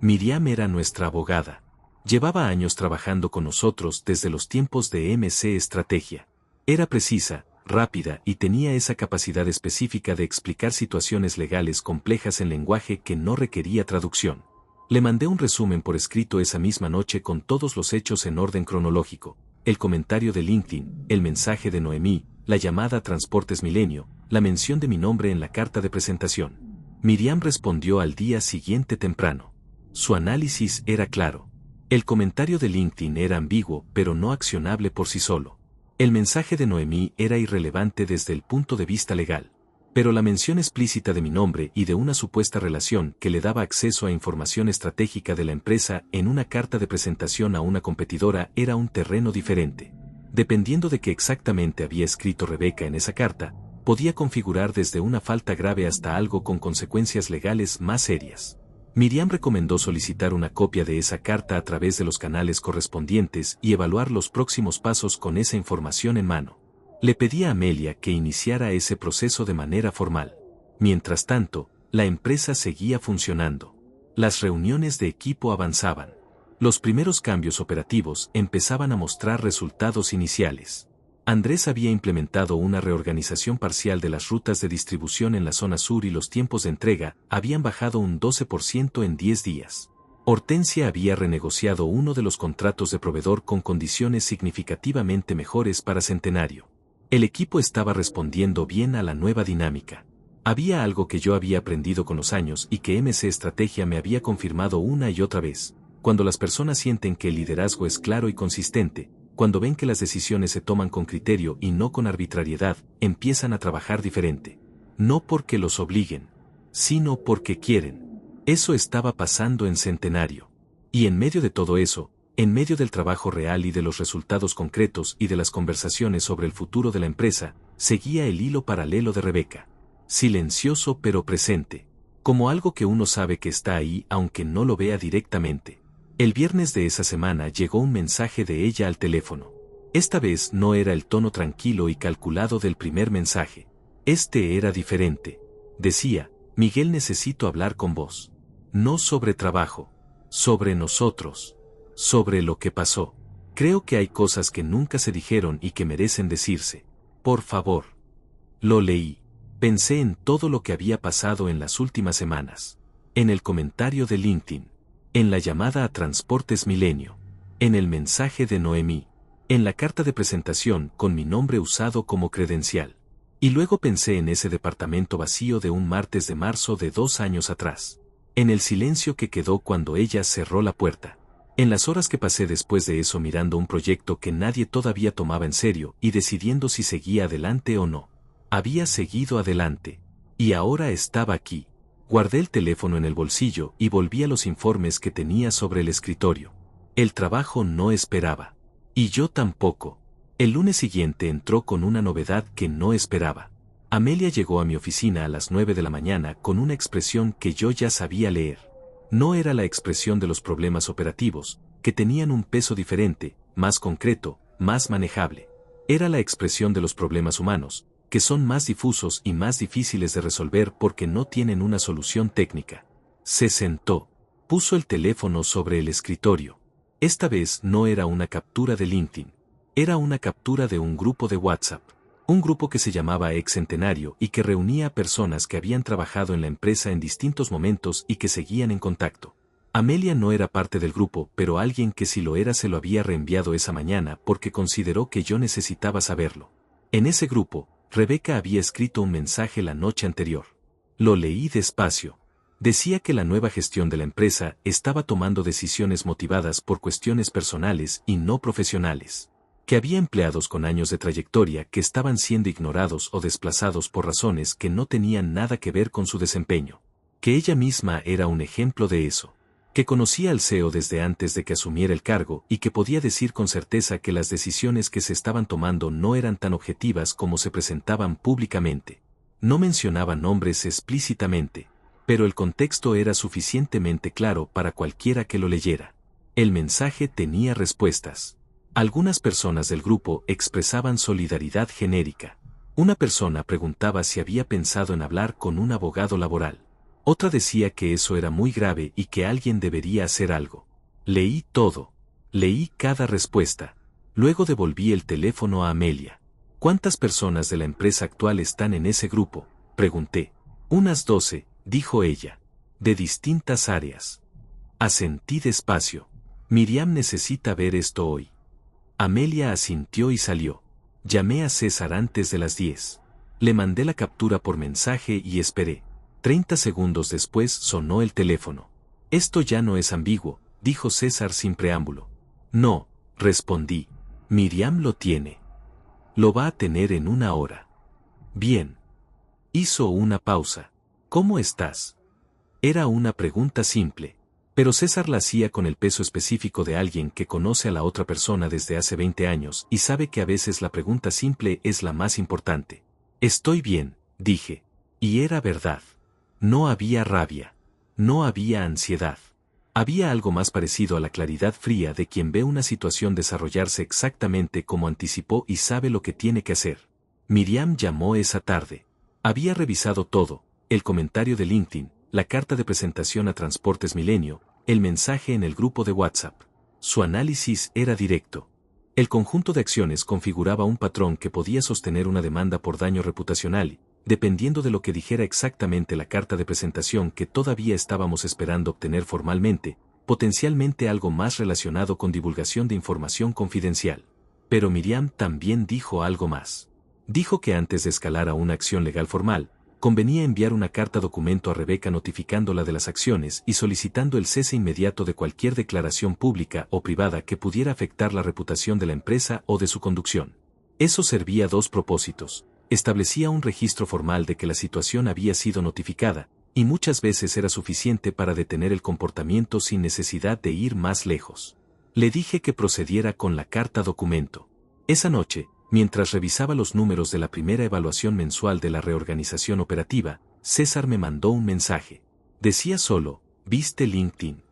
[SPEAKER 1] Miriam era nuestra abogada. Llevaba años trabajando con nosotros desde los tiempos de MC Estrategia. Era precisa, rápida y tenía esa capacidad específica de explicar situaciones legales complejas en lenguaje que no requería traducción. Le mandé un resumen por escrito esa misma noche con todos los hechos en orden cronológico, el comentario de LinkedIn, el mensaje de Noemí, la llamada a Transportes Milenio, la mención de mi nombre en la carta de presentación. Miriam respondió al día siguiente temprano. Su análisis era claro. El comentario de LinkedIn era ambiguo pero no accionable por sí solo. El mensaje de Noemí era irrelevante desde el punto de vista legal. Pero la mención explícita de mi nombre y de una supuesta relación que le daba acceso a información estratégica de la empresa en una carta de presentación a una competidora era un terreno diferente. Dependiendo de qué exactamente había escrito Rebeca en esa carta, podía configurar desde una falta grave hasta algo con consecuencias legales más serias. Miriam recomendó solicitar una copia de esa carta a través de los canales correspondientes y evaluar los próximos pasos con esa información en mano. Le pedí a Amelia que iniciara ese proceso de manera formal. Mientras tanto, la empresa seguía funcionando. Las reuniones de equipo avanzaban. Los primeros cambios operativos empezaban a mostrar resultados iniciales. Andrés había implementado una reorganización parcial de las rutas de distribución en la zona sur y los tiempos de entrega habían bajado un 12% en 10 días. Hortensia había renegociado uno de los contratos de proveedor con condiciones significativamente mejores para Centenario. El equipo estaba respondiendo bien a la nueva dinámica. Había algo que yo había aprendido con los años y que MC Estrategia me había confirmado una y otra vez. Cuando las personas sienten que el liderazgo es claro y consistente, cuando ven que las decisiones se toman con criterio y no con arbitrariedad, empiezan a trabajar diferente. No porque los obliguen, sino porque quieren. Eso estaba pasando en Centenario. Y en medio de todo eso, en medio del trabajo real y de los resultados concretos y de las conversaciones sobre el futuro de la empresa, seguía el hilo paralelo de Rebeca. Silencioso pero presente. Como algo que uno sabe que está ahí aunque no lo vea directamente. El viernes de esa semana llegó un mensaje de ella al teléfono. Esta vez no era el tono tranquilo y calculado del primer mensaje. Este era diferente. Decía, Miguel, necesito hablar con vos. No sobre trabajo. Sobre nosotros. Sobre lo que pasó. Creo que hay cosas que nunca se dijeron y que merecen decirse. Por favor. Lo leí. Pensé en todo lo que había pasado en las últimas semanas. En el comentario de LinkedIn. En la llamada a Transportes Milenio. En el mensaje de Noemí. En la carta de presentación con mi nombre usado como credencial. Y luego pensé en ese departamento vacío de un martes de marzo de 2 años atrás. En el silencio que quedó cuando ella cerró la puerta. En las horas que pasé después de eso mirando un proyecto que nadie todavía tomaba en serio y decidiendo si seguía adelante o no. Había seguido adelante. Y ahora estaba aquí. Guardé el teléfono en el bolsillo y volví a los informes que tenía sobre el escritorio. El trabajo no esperaba. Y yo tampoco. El lunes siguiente entró con una novedad que no esperaba. Amelia llegó a mi oficina a las 9 de la mañana con una expresión que yo ya sabía leer. No era la expresión de los problemas operativos, que tenían un peso diferente, más concreto, más manejable. Era la expresión de los problemas humanos, que son más difusos y más difíciles de resolver porque no tienen una solución técnica. Se sentó. Puso el teléfono sobre el escritorio. Esta vez no era una captura de LinkedIn. Era una captura de un grupo de WhatsApp. Un grupo que se llamaba Ex Centenario y que reunía a personas que habían trabajado en la empresa en distintos momentos y que seguían en contacto. Amelia no era parte del grupo, pero alguien que sí lo era se lo había reenviado esa mañana porque consideró que yo necesitaba saberlo. En ese grupo, Rebeca había escrito un mensaje la noche anterior. Lo leí despacio. Decía que la nueva gestión de la empresa estaba tomando decisiones motivadas por cuestiones personales y no profesionales. Que había empleados con años de trayectoria que estaban siendo ignorados o desplazados por razones que no tenían nada que ver con su desempeño. Que ella misma era un ejemplo de eso. Que conocía al CEO desde antes de que asumiera el cargo y que podía decir con certeza que las decisiones que se estaban tomando no eran tan objetivas como se presentaban públicamente. No mencionaba nombres explícitamente, pero el contexto era suficientemente claro para cualquiera que lo leyera. El mensaje tenía respuestas. Algunas personas del grupo expresaban solidaridad genérica. Una persona preguntaba si había pensado en hablar con un abogado laboral. Otra decía que eso era muy grave y que alguien debería hacer algo. Leí todo. Leí cada respuesta. Luego devolví el teléfono a Amelia. ¿Cuántas personas de la empresa actual están en ese grupo?, pregunté. Unas 12, dijo ella. De distintas áreas. Asentí despacio. Miriam necesita ver esto hoy. Amelia asintió y salió. Llamé a César antes de las 10. Le mandé la captura por mensaje y esperé. 30 segundos después sonó el teléfono. Esto ya no es ambiguo, dijo César sin preámbulo. No, respondí. Miriam lo tiene. Lo va a tener en una hora. Bien. Hizo una pausa. ¿Cómo estás? Era una pregunta simple. Pero César la hacía con el peso específico de alguien que conoce a la otra persona desde hace 20 años y sabe que a veces la pregunta simple es la más importante. Estoy bien, dije. Y era verdad. No había rabia. No había ansiedad. Había algo más parecido a la claridad fría de quien ve una situación desarrollarse exactamente como anticipó y sabe lo que tiene que hacer. Miriam llamó esa tarde. Había revisado todo, el comentario de LinkedIn, la carta de presentación a Transportes Milenio, el mensaje en el grupo de WhatsApp. Su análisis era directo. El conjunto de acciones configuraba un patrón que podía sostener una demanda por daño reputacional, dependiendo de lo que dijera exactamente la carta de presentación que todavía estábamos esperando obtener formalmente, potencialmente algo más relacionado con divulgación de información confidencial. Pero Miriam también dijo algo más. Dijo que antes de escalar a una acción legal formal, convenía enviar una carta documento a Rebeca notificándola de las acciones y solicitando el cese inmediato de cualquier declaración pública o privada que pudiera afectar la reputación de la empresa o de su conducción. Eso servía a dos propósitos. Establecía un registro formal de que la situación había sido notificada, y muchas veces era suficiente para detener el comportamiento sin necesidad de ir más lejos. Le dije que procediera con la carta documento. Esa noche, mientras revisaba los números de la primera evaluación mensual de la reorganización operativa, César me mandó un mensaje. Decía solo, ¿viste LinkedIn?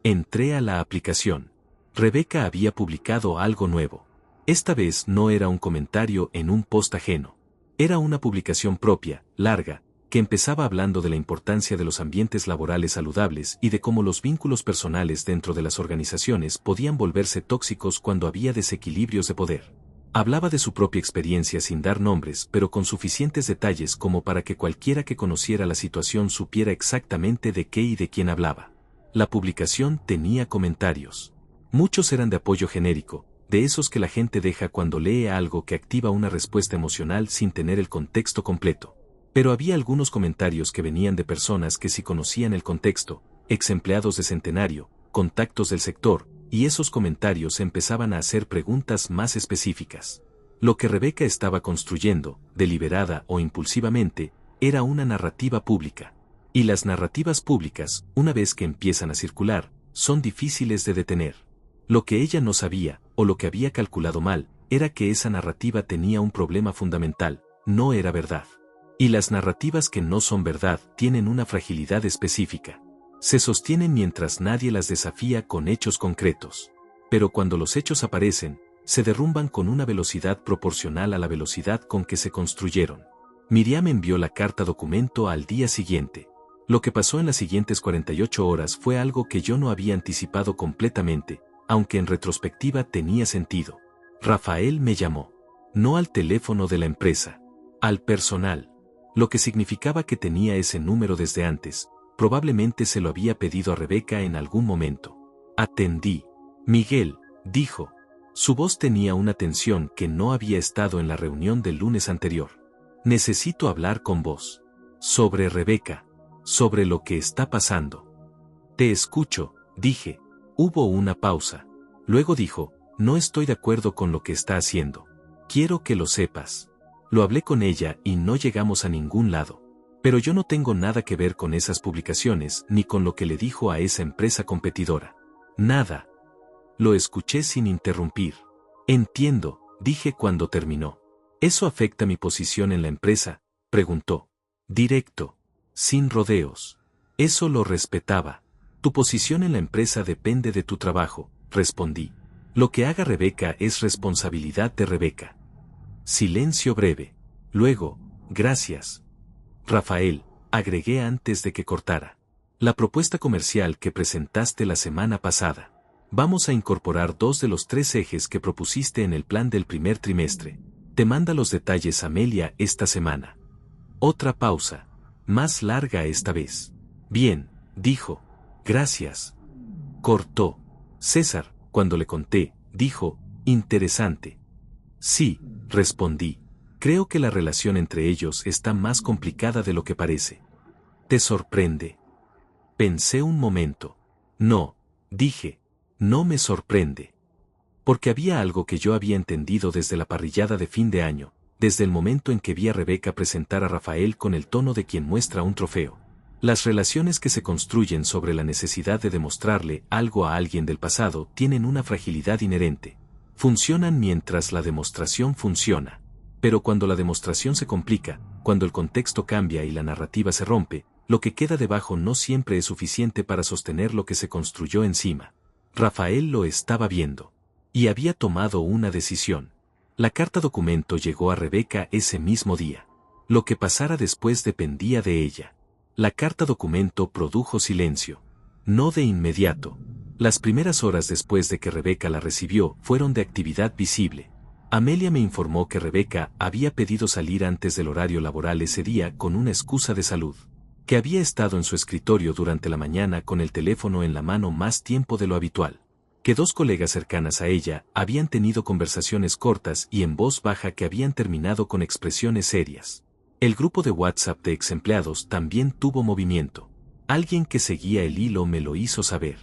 [SPEAKER 1] Entré a la aplicación. Rebeca había publicado algo nuevo. Esta vez no era un comentario en un post ajeno. Era una publicación propia, larga, que empezaba hablando de la importancia de los ambientes laborales saludables y de cómo los vínculos personales dentro de las organizaciones podían volverse tóxicos cuando había desequilibrios de poder. Hablaba de su propia experiencia sin dar nombres, pero con suficientes detalles como para que cualquiera que conociera la situación supiera exactamente de qué y de quién hablaba. La publicación tenía comentarios. Muchos eran de apoyo genérico, de esos que la gente deja cuando lee algo que activa una respuesta emocional sin tener el contexto completo. Pero había algunos comentarios que venían de personas que sí conocían el contexto, ex empleados de Centenario, contactos del sector, y esos comentarios empezaban a hacer preguntas más específicas. Lo que Rebeca estaba construyendo, deliberada o impulsivamente, era una narrativa pública. Y las narrativas públicas, una vez que empiezan a circular, son difíciles de detener. Lo que ella no sabía, o lo que había calculado mal, era que esa narrativa tenía un problema fundamental: no era verdad. Y las narrativas que no son verdad tienen una fragilidad específica. Se sostienen mientras nadie las desafía con hechos concretos. Pero cuando los hechos aparecen, se derrumban con una velocidad proporcional a la velocidad con que se construyeron. Miriam envió la carta documento al día siguiente. Lo que pasó en las siguientes 48 horas fue algo que yo no había anticipado completamente, aunque en retrospectiva tenía sentido. Rafael me llamó. No al teléfono de la empresa. Al personal. Lo que significaba que tenía ese número desde antes. Probablemente se lo había pedido a Rebeca en algún momento. Atendí. Miguel, dijo. Su voz tenía una tensión que no había estado en la reunión del lunes anterior. Necesito hablar con vos. Sobre Rebeca. Sobre lo que está pasando. Te escucho, dije. Hubo una pausa. Luego dijo, no estoy de acuerdo con lo que está haciendo. Quiero que lo sepas. Lo hablé con ella y no llegamos a ningún lado. Pero yo no tengo nada que ver con esas publicaciones ni con lo que le dijo a esa empresa competidora. Nada. Lo escuché sin interrumpir. Entiendo, dije cuando terminó. ¿Eso afecta mi posición en la empresa?, preguntó. Directo. Sin rodeos. Eso lo respetaba. Tu posición en la empresa depende de tu trabajo, respondí. Lo que haga Rebeca es responsabilidad de Rebeca. Silencio breve. Luego, gracias. Rafael, agregué antes de que cortara. La propuesta comercial que presentaste la semana pasada. Vamos a incorporar 2 de los 3 ejes que propusiste en el plan del primer trimestre. Te manda los detalles Amelia esta semana. Otra pausa. Más larga esta vez. Bien, dijo. Gracias. Cortó. César, cuando le conté, dijo, interesante. Sí, respondí. Creo que la relación entre ellos está más complicada de lo que parece. ¿Te sorprende? Pensé un momento. No, dije. No me sorprende. Porque había algo que yo había entendido desde la parrillada de fin de año, desde el momento en que vi a Rebeca presentar a Rafael con el tono de quien muestra un trofeo. Las relaciones que se construyen sobre la necesidad de demostrarle algo a alguien del pasado tienen una fragilidad inherente. Funcionan mientras la demostración funciona. Pero cuando la demostración se complica, cuando el contexto cambia y la narrativa se rompe, lo que queda debajo no siempre es suficiente para sostener lo que se construyó encima. Rafael lo estaba viendo. Y había tomado una decisión. La carta documento llegó a Rebeca ese mismo día. Lo que pasara después dependía de ella. La carta documento produjo silencio. No de inmediato. Las primeras horas después de que Rebeca la recibió fueron de actividad visible. Amelia me informó que Rebeca había pedido salir antes del horario laboral ese día con una excusa de salud. Que había estado en su escritorio durante la mañana con el teléfono en la mano más tiempo de lo habitual. Que 2 colegas cercanas a ella habían tenido conversaciones cortas y en voz baja que habían terminado con expresiones serias. El grupo de WhatsApp de exempleados también tuvo movimiento. Alguien que seguía el hilo me lo hizo saber.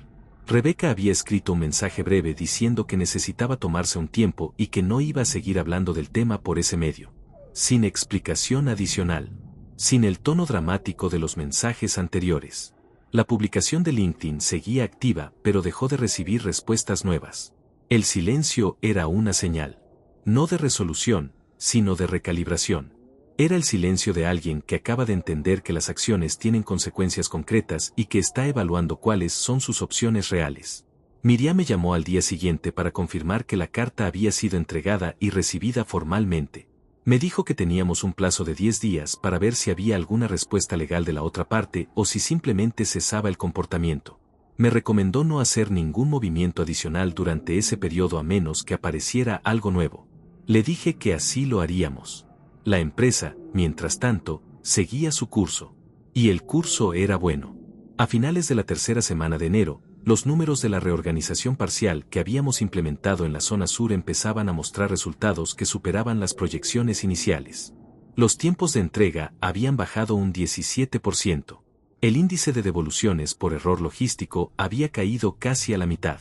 [SPEAKER 1] Rebeca había escrito un mensaje breve diciendo que necesitaba tomarse un tiempo y que no iba a seguir hablando del tema por ese medio. Sin explicación adicional. Sin el tono dramático de los mensajes anteriores. La publicación de LinkedIn seguía activa, pero dejó de recibir respuestas nuevas. El silencio era una señal. No de resolución, sino de recalibración. Era el silencio de alguien que acaba de entender que las acciones tienen consecuencias concretas y que está evaluando cuáles son sus opciones reales. Miriam me llamó al día siguiente para confirmar que la carta había sido entregada y recibida formalmente. Me dijo que teníamos un plazo de 10 días para ver si había alguna respuesta legal de la otra parte o si simplemente cesaba el comportamiento. Me recomendó no hacer ningún movimiento adicional durante ese periodo a menos que apareciera algo nuevo. Le dije que así lo haríamos. La empresa, mientras tanto, seguía su curso. Y el curso era bueno. A finales de la tercera semana de enero, los números de la reorganización parcial que habíamos implementado en la zona sur empezaban a mostrar resultados que superaban las proyecciones iniciales. Los tiempos de entrega habían bajado un 17%. El índice de devoluciones por error logístico había caído casi a la mitad.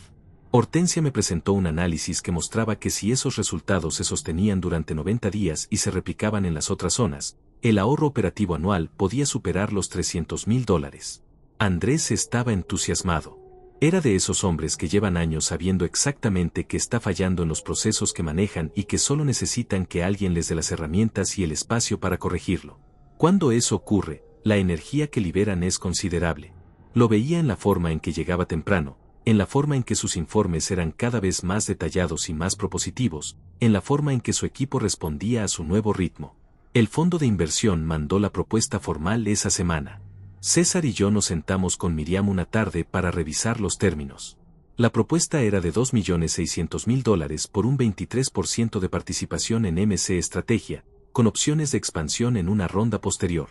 [SPEAKER 1] Hortensia me presentó un análisis que mostraba que si esos resultados se sostenían durante 90 días y se replicaban en las otras zonas, el ahorro operativo anual podía superar los $300,000. Andrés estaba entusiasmado. Era de esos hombres que llevan años sabiendo exactamente qué está fallando en los procesos que manejan y que solo necesitan que alguien les dé las herramientas y el espacio para corregirlo. Cuando eso ocurre, la energía que liberan es considerable. Lo veía en la forma en que llegaba temprano, en la forma en que sus informes eran cada vez más detallados y más propositivos, en la forma en que su equipo respondía a su nuevo ritmo. El fondo de inversión mandó la propuesta formal esa semana. César y yo nos sentamos con Miriam una tarde para revisar los términos. La propuesta era de $2,600,000 por un 23% de participación en MC Estrategia, con opciones de expansión en una ronda posterior.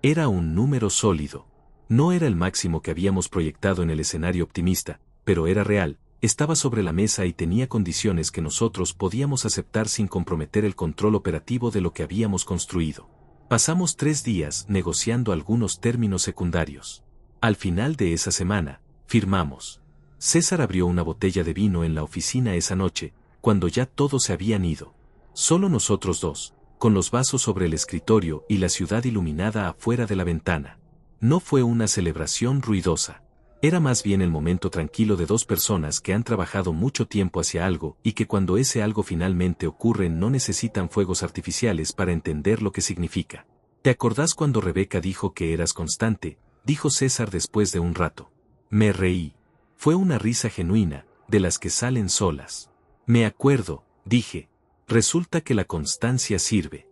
[SPEAKER 1] Era un número sólido. No era el máximo que habíamos proyectado en el escenario optimista, pero era real, estaba sobre la mesa y tenía condiciones que nosotros podíamos aceptar sin comprometer el control operativo de lo que habíamos construido. Pasamos 3 días negociando algunos términos secundarios. Al final de esa semana, firmamos. César abrió una botella de vino en la oficina esa noche, cuando ya todos se habían ido. Solo nosotros dos, con los vasos sobre el escritorio y la ciudad iluminada afuera de la ventana. No fue una celebración ruidosa. Era más bien el momento tranquilo de dos personas que han trabajado mucho tiempo hacia algo y que cuando ese algo finalmente ocurre no necesitan fuegos artificiales para entender lo que significa. ¿Te acordás cuando Rebeca dijo que eras constante?, dijo César después de un rato. Me reí. Fue una risa genuina, de las que salen solas. Me acuerdo, dije. Resulta que la constancia sirve.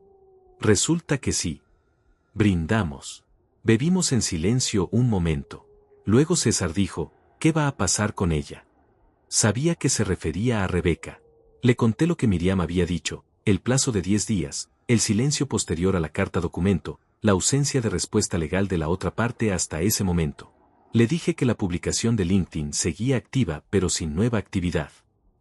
[SPEAKER 1] Resulta que sí. Brindamos. Bebimos en silencio un momento. Luego César dijo, ¿qué va a pasar con ella? Sabía que se refería a Rebeca. Le conté lo que Miriam había dicho, el plazo de 10 días, el silencio posterior a la carta documento, la ausencia de respuesta legal de la otra parte hasta ese momento. Le dije que la publicación de LinkedIn seguía activa pero sin nueva actividad.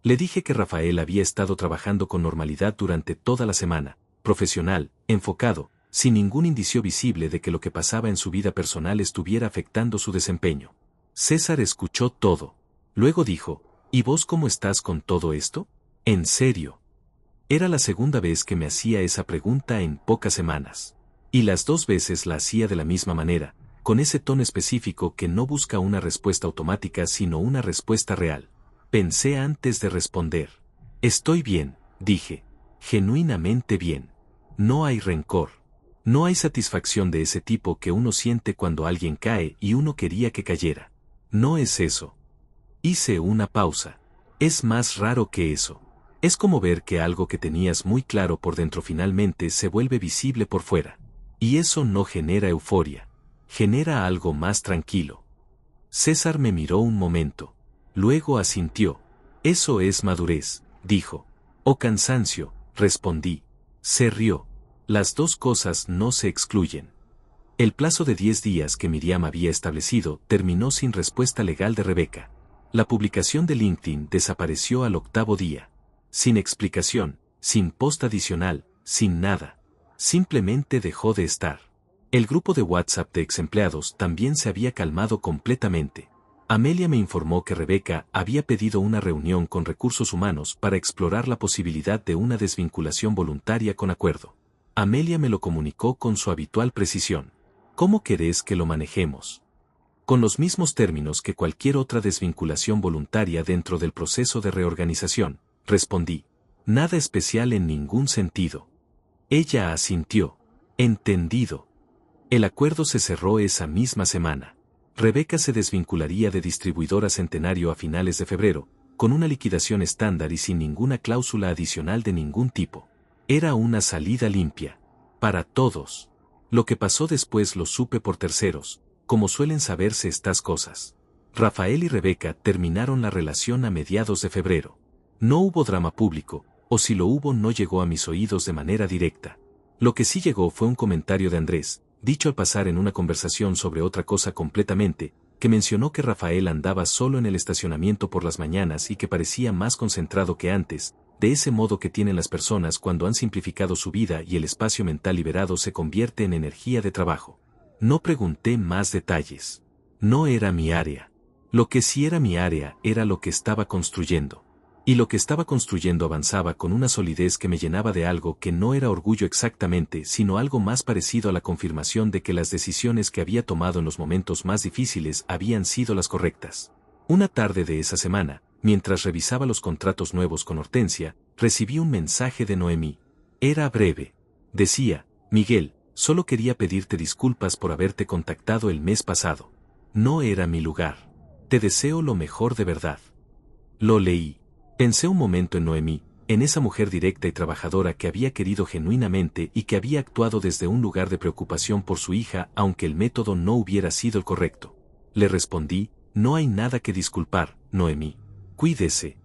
[SPEAKER 1] Le dije que Rafael había estado trabajando con normalidad durante toda la semana, profesional, enfocado, sin ningún indicio visible de que lo que pasaba en su vida personal estuviera afectando su desempeño. César escuchó todo. Luego dijo, ¿y vos cómo estás con todo esto? ¿En serio? Era la segunda vez que me hacía esa pregunta en pocas semanas. Y las 2 veces la hacía de la misma manera, con ese tono específico que no busca una respuesta automática sino una respuesta real. Pensé antes de responder. Estoy bien, dije. Genuinamente bien. No hay rencor. No hay satisfacción de ese tipo que uno siente cuando alguien cae y uno quería que cayera. No es eso. Hice una pausa. Es más raro que eso. Es como ver que algo que tenías muy claro por dentro finalmente se vuelve visible por fuera. Y eso no genera euforia. Genera algo más tranquilo. César me miró un momento. Luego asintió. Eso es madurez, dijo. O cansancio, respondí. Se rió. Las 2 cosas no se excluyen. El plazo de 10 días que Miriam había establecido terminó sin respuesta legal de Rebeca. La publicación de LinkedIn desapareció al 8º día. Sin explicación, sin post adicional, sin nada. Simplemente dejó de estar. El grupo de WhatsApp de exempleados también se había calmado completamente. Amelia me informó que Rebeca había pedido una reunión con recursos humanos para explorar la posibilidad de una desvinculación voluntaria con acuerdo. Amelia me lo comunicó con su habitual precisión. ¿Cómo querés que lo manejemos? Con los mismos términos que cualquier otra desvinculación voluntaria dentro del proceso de reorganización, respondí. Nada especial en ningún sentido. Ella asintió. Entendido. El acuerdo se cerró esa misma semana. Rebeca se desvincularía de Distribuidora Centenario a finales de febrero, con una liquidación estándar y sin ninguna cláusula adicional de ningún tipo. Era una salida limpia. Para todos. Lo que pasó después lo supe por terceros, como suelen saberse estas cosas. Rafael y Rebeca terminaron la relación a mediados de febrero. No hubo drama público, o si lo hubo no llegó a mis oídos de manera directa. Lo que sí llegó fue un comentario de Andrés, dicho al pasar en una conversación sobre otra cosa completamente, que mencionó que Rafael andaba solo en el estacionamiento por las mañanas y que parecía más concentrado que antes, de ese modo que tienen las personas cuando han simplificado su vida y el espacio mental liberado se convierte en energía de trabajo. No pregunté más detalles. No era mi área. Lo que sí era mi área era lo que estaba construyendo. Y lo que estaba construyendo avanzaba con una solidez que me llenaba de algo que no era orgullo exactamente, sino algo más parecido a la confirmación de que las decisiones que había tomado en los momentos más difíciles habían sido las correctas. Una tarde de esa semana, mientras revisaba los contratos nuevos con Hortensia, recibí un mensaje de Noemí. Era breve. Decía: Miguel, solo quería pedirte disculpas por haberte contactado el mes pasado. No era mi lugar. Te deseo lo mejor de verdad. Lo leí. Pensé un momento en Noemí, en esa mujer directa y trabajadora que había querido genuinamente y que había actuado desde un lugar de preocupación por su hija aunque el método no hubiera sido el correcto. Le respondí: no hay nada que disculpar, Noemí. Cuídese.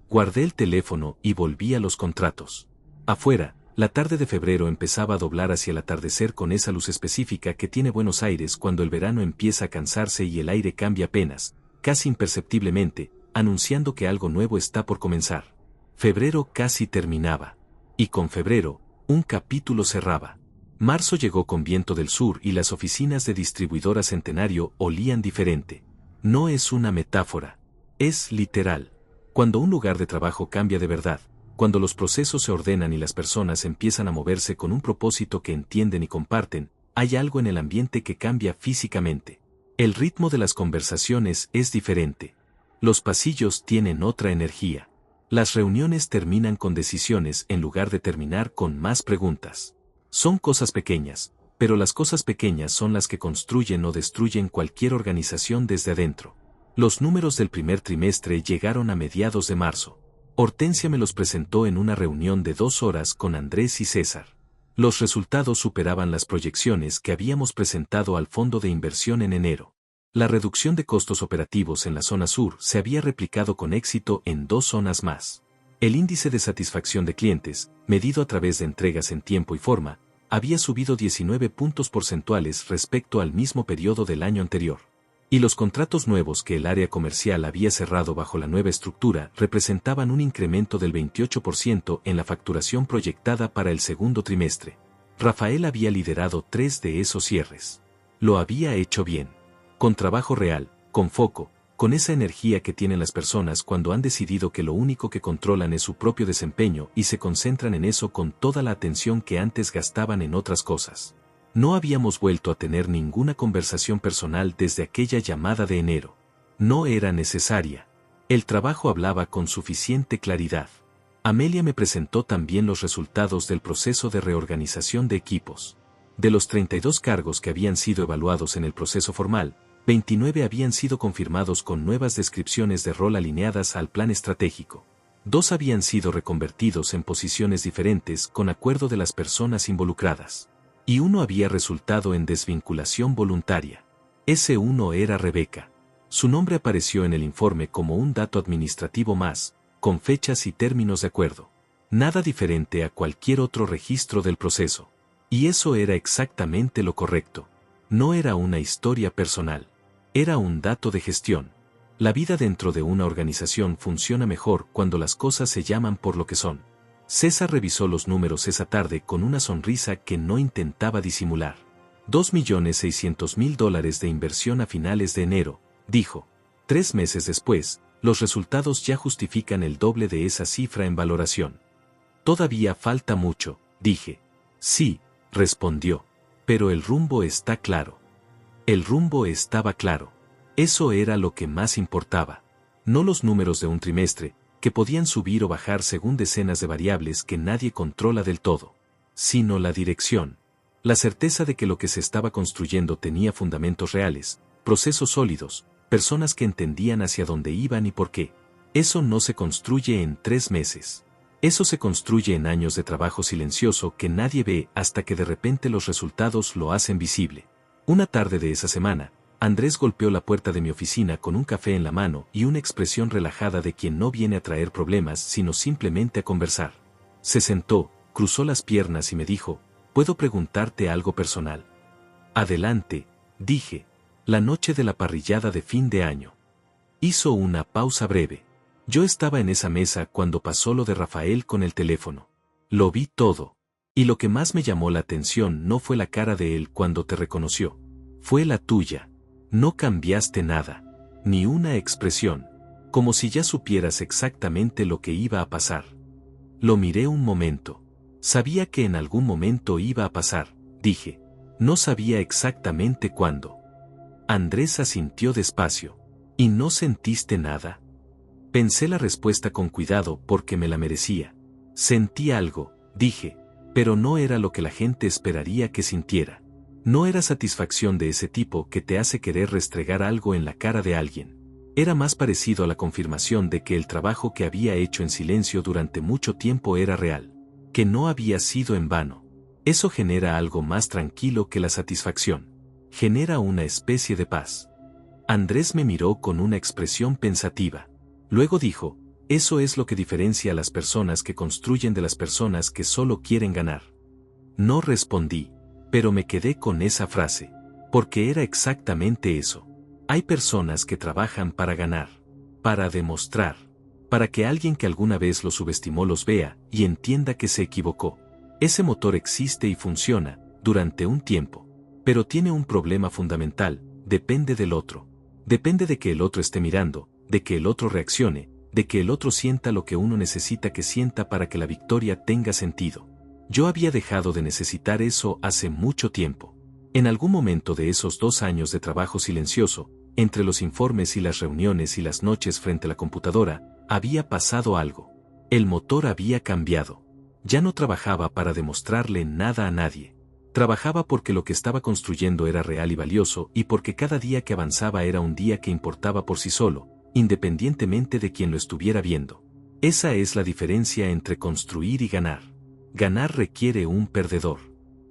[SPEAKER 1] Guardé el teléfono y volví a los contratos. Afuera, la tarde de febrero empezaba a doblar hacia el atardecer con esa luz específica que tiene Buenos Aires cuando el verano empieza a cansarse y el aire cambia apenas, casi imperceptiblemente, anunciando que algo nuevo está por comenzar. Febrero casi terminaba. Y con febrero, un capítulo cerraba. Marzo llegó con viento del sur y las oficinas de distribuidora Centenario olían diferente. No es una metáfora. Es literal. Cuando un lugar de trabajo cambia de verdad, cuando los procesos se ordenan y las personas empiezan a moverse con un propósito que entienden y comparten, hay algo en el ambiente que cambia físicamente. El ritmo de las conversaciones es diferente. Los pasillos tienen otra energía. Las reuniones terminan con decisiones en lugar de terminar con más preguntas. Son cosas pequeñas, pero las cosas pequeñas son las que construyen o destruyen cualquier organización desde adentro. Los números del primer trimestre llegaron a mediados de marzo. Hortensia me los presentó en una reunión de 2 horas con Andrés y César. Los resultados superaban las proyecciones que habíamos presentado al fondo de inversión en enero. La reducción de costos operativos en la zona sur se había replicado con éxito en 2 zonas más. El índice de satisfacción de clientes, medido a través de entregas en tiempo y forma, había subido 19 puntos porcentuales respecto al mismo periodo del año anterior. Y los contratos nuevos que el área comercial había cerrado bajo la nueva estructura representaban un incremento del 28% en la facturación proyectada para el segundo trimestre. Rafael había liderado 3 de esos cierres. Lo había hecho bien. Con trabajo real, con foco, con esa energía que tienen las personas cuando han decidido que lo único que controlan es su propio desempeño y se concentran en eso con toda la atención que antes gastaban en otras cosas. No habíamos vuelto a tener ninguna conversación personal desde aquella llamada de enero. No era necesaria. El trabajo hablaba con suficiente claridad. Amelia me presentó también los resultados del proceso de reorganización de equipos. De los 32 cargos que habían sido evaluados en el proceso formal, 29 habían sido confirmados con nuevas descripciones de rol alineadas al plan estratégico. 2 habían sido reconvertidos en posiciones diferentes con acuerdo de las personas involucradas. Y 1 había resultado en desvinculación voluntaria. Ese 1 era Rebeca. Su nombre apareció en el informe como un dato administrativo más, con fechas y términos de acuerdo. Nada diferente a cualquier otro registro del proceso. Y eso era exactamente lo correcto. No era una historia personal. Era un dato de gestión. La vida dentro de una organización funciona mejor cuando las cosas se llaman por lo que son. César revisó los números esa tarde con una sonrisa que no intentaba disimular. $2.600.000 de inversión a finales de enero, dijo. 3 meses después, los resultados ya justifican el doble de esa cifra en valoración. Todavía falta mucho, dije. Sí, respondió. Pero el rumbo está claro. El rumbo estaba claro. Eso era lo que más importaba. No los números de un trimestre, que podían subir o bajar según decenas de variables que nadie controla del todo, sino la dirección. La certeza de que lo que se estaba construyendo tenía fundamentos reales, procesos sólidos, personas que entendían hacia dónde iban y por qué. Eso no se construye en 3 meses. Eso se construye en años de trabajo silencioso que nadie ve hasta que de repente los resultados lo hacen visible. Una tarde de esa semana, Andrés golpeó la puerta de mi oficina con un café en la mano y una expresión relajada de quien no viene a traer problemas sino simplemente a conversar. Se sentó, cruzó las piernas y me dijo: ¿puedo preguntarte algo personal? Adelante, dije. La noche de la parrillada de fin de año. Hizo una pausa breve. Yo estaba en esa mesa cuando pasó lo de Rafael con el teléfono. Lo vi todo. Y lo que más me llamó la atención no fue la cara de él cuando te reconoció. Fue la tuya. No cambiaste nada. ni una expresión, como si ya supieras exactamente lo que iba a pasar. Lo miré un momento. Sabía que en algún momento iba a pasar, dije. No sabía exactamente cuándo. Andrés asintió despacio. ¿Y no sentiste nada? Pensé la respuesta con cuidado porque me la merecía. Sentí algo, dije, pero no era lo que la gente esperaría que sintiera. No era satisfacción de ese tipo que te hace querer restregar algo en la cara de alguien. Era más parecido a la confirmación de que el trabajo que había hecho en silencio durante mucho tiempo era real, que no había sido en vano. Eso genera algo más tranquilo que la satisfacción. Genera una especie de paz. Andrés me miró con una expresión pensativa. Luego dijo, eso es lo que diferencia a las personas que construyen de las personas que solo quieren ganar. No respondí, pero me quedé con esa frase, porque era exactamente eso. Hay personas que trabajan para ganar, para demostrar, para que alguien que alguna vez los subestimó los vea y entienda que se equivocó. Ese motor existe y funciona, durante un tiempo, pero tiene un problema fundamental, depende del otro. Depende de que el otro esté mirando, de que el otro reaccione, de que el otro sienta lo que uno necesita que sienta para que la victoria tenga sentido. Yo había dejado de necesitar eso hace mucho tiempo. En algún momento de esos 2 años de trabajo silencioso, entre los informes y las reuniones y las noches frente a la computadora, había pasado algo. El motor había cambiado. Ya no trabajaba para demostrarle nada a nadie. Trabajaba porque lo que estaba construyendo era real y valioso y porque cada día que avanzaba era un día que importaba por sí solo, independientemente de quien lo estuviera viendo. Esa es la diferencia entre construir y ganar. Ganar requiere un perdedor.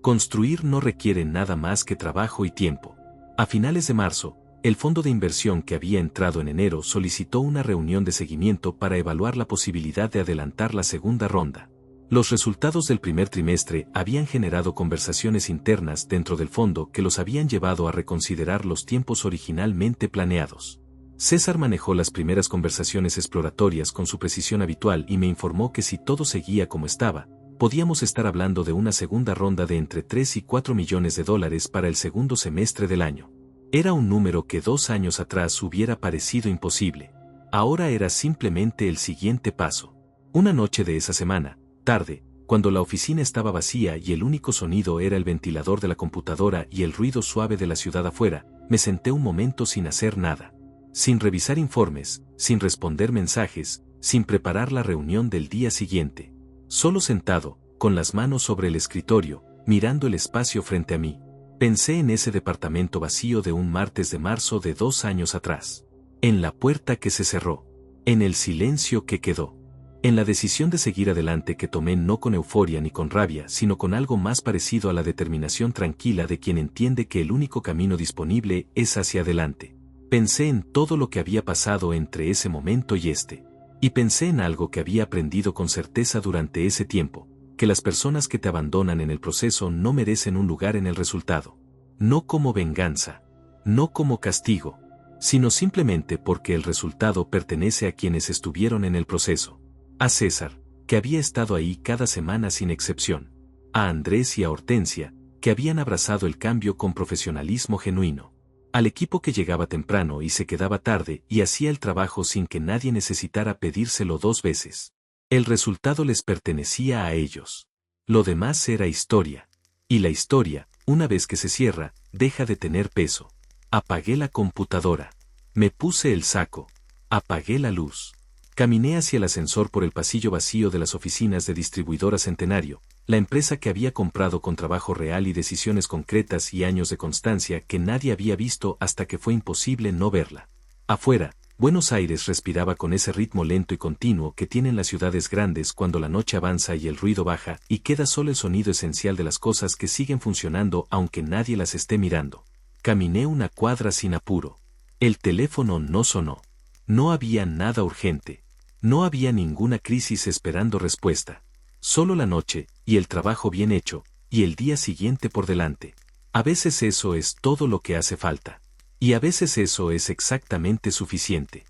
[SPEAKER 1] Construir no requiere nada más que trabajo y tiempo. A finales de marzo, el fondo de inversión que había entrado en enero solicitó una reunión de seguimiento para evaluar la posibilidad de adelantar la segunda ronda. Los resultados del primer trimestre habían generado conversaciones internas dentro del fondo que los habían llevado a reconsiderar los tiempos originalmente planeados. César manejó las primeras conversaciones exploratorias con su precisión habitual y me informó que si todo seguía como estaba, podíamos estar hablando de una segunda ronda de entre 3 y 4 millones de dólares para el segundo semestre del año. Era un número que 2 años atrás hubiera parecido imposible. Ahora era simplemente el siguiente paso. Una noche de esa semana, tarde, cuando la oficina estaba vacía y el único sonido era el ventilador de la computadora y el ruido suave de la ciudad afuera, me senté un momento sin hacer nada. Sin revisar informes, sin responder mensajes, sin preparar la reunión del día siguiente. Solo sentado, con las manos sobre el escritorio, mirando el espacio frente a mí. Pensé en ese departamento vacío de un martes de marzo de 2 años atrás. En la puerta que se cerró. En el silencio que quedó. En la decisión de seguir adelante que tomé no con euforia ni con rabia, sino con algo más parecido a la determinación tranquila de quien entiende que el único camino disponible es hacia adelante. Pensé en todo lo que había pasado entre ese momento y este. Y pensé en algo que había aprendido con certeza durante ese tiempo, que las personas que te abandonan en el proceso no merecen un lugar en el resultado. No como venganza, no como castigo, sino simplemente porque el resultado pertenece a quienes estuvieron en el proceso. A César, que había estado ahí cada semana sin excepción. A Andrés y a Hortensia, que habían abrazado el cambio con profesionalismo genuino. Al equipo que llegaba temprano y se quedaba tarde y hacía el trabajo sin que nadie necesitara pedírselo 2 veces. El resultado les pertenecía a ellos. Lo demás era historia. Y la historia, una vez que se cierra, deja de tener peso. Apagué la computadora. Me puse el saco. Apagué la luz. Caminé hacia el ascensor por el pasillo vacío de las oficinas de Distribuidora Centenario, la empresa que había comprado con trabajo real y decisiones concretas y años de constancia que nadie había visto hasta que fue imposible no verla. Afuera, Buenos Aires respiraba con ese ritmo lento y continuo que tienen las ciudades grandes cuando la noche avanza y el ruido baja y queda solo el sonido esencial de las cosas que siguen funcionando aunque nadie las esté mirando. Caminé una cuadra sin apuro. El teléfono no sonó. No había nada urgente. No había ninguna crisis esperando respuesta. Solo la noche, y el trabajo bien hecho, y el día siguiente por delante. A veces eso es todo lo que hace falta. Y a veces eso es exactamente suficiente.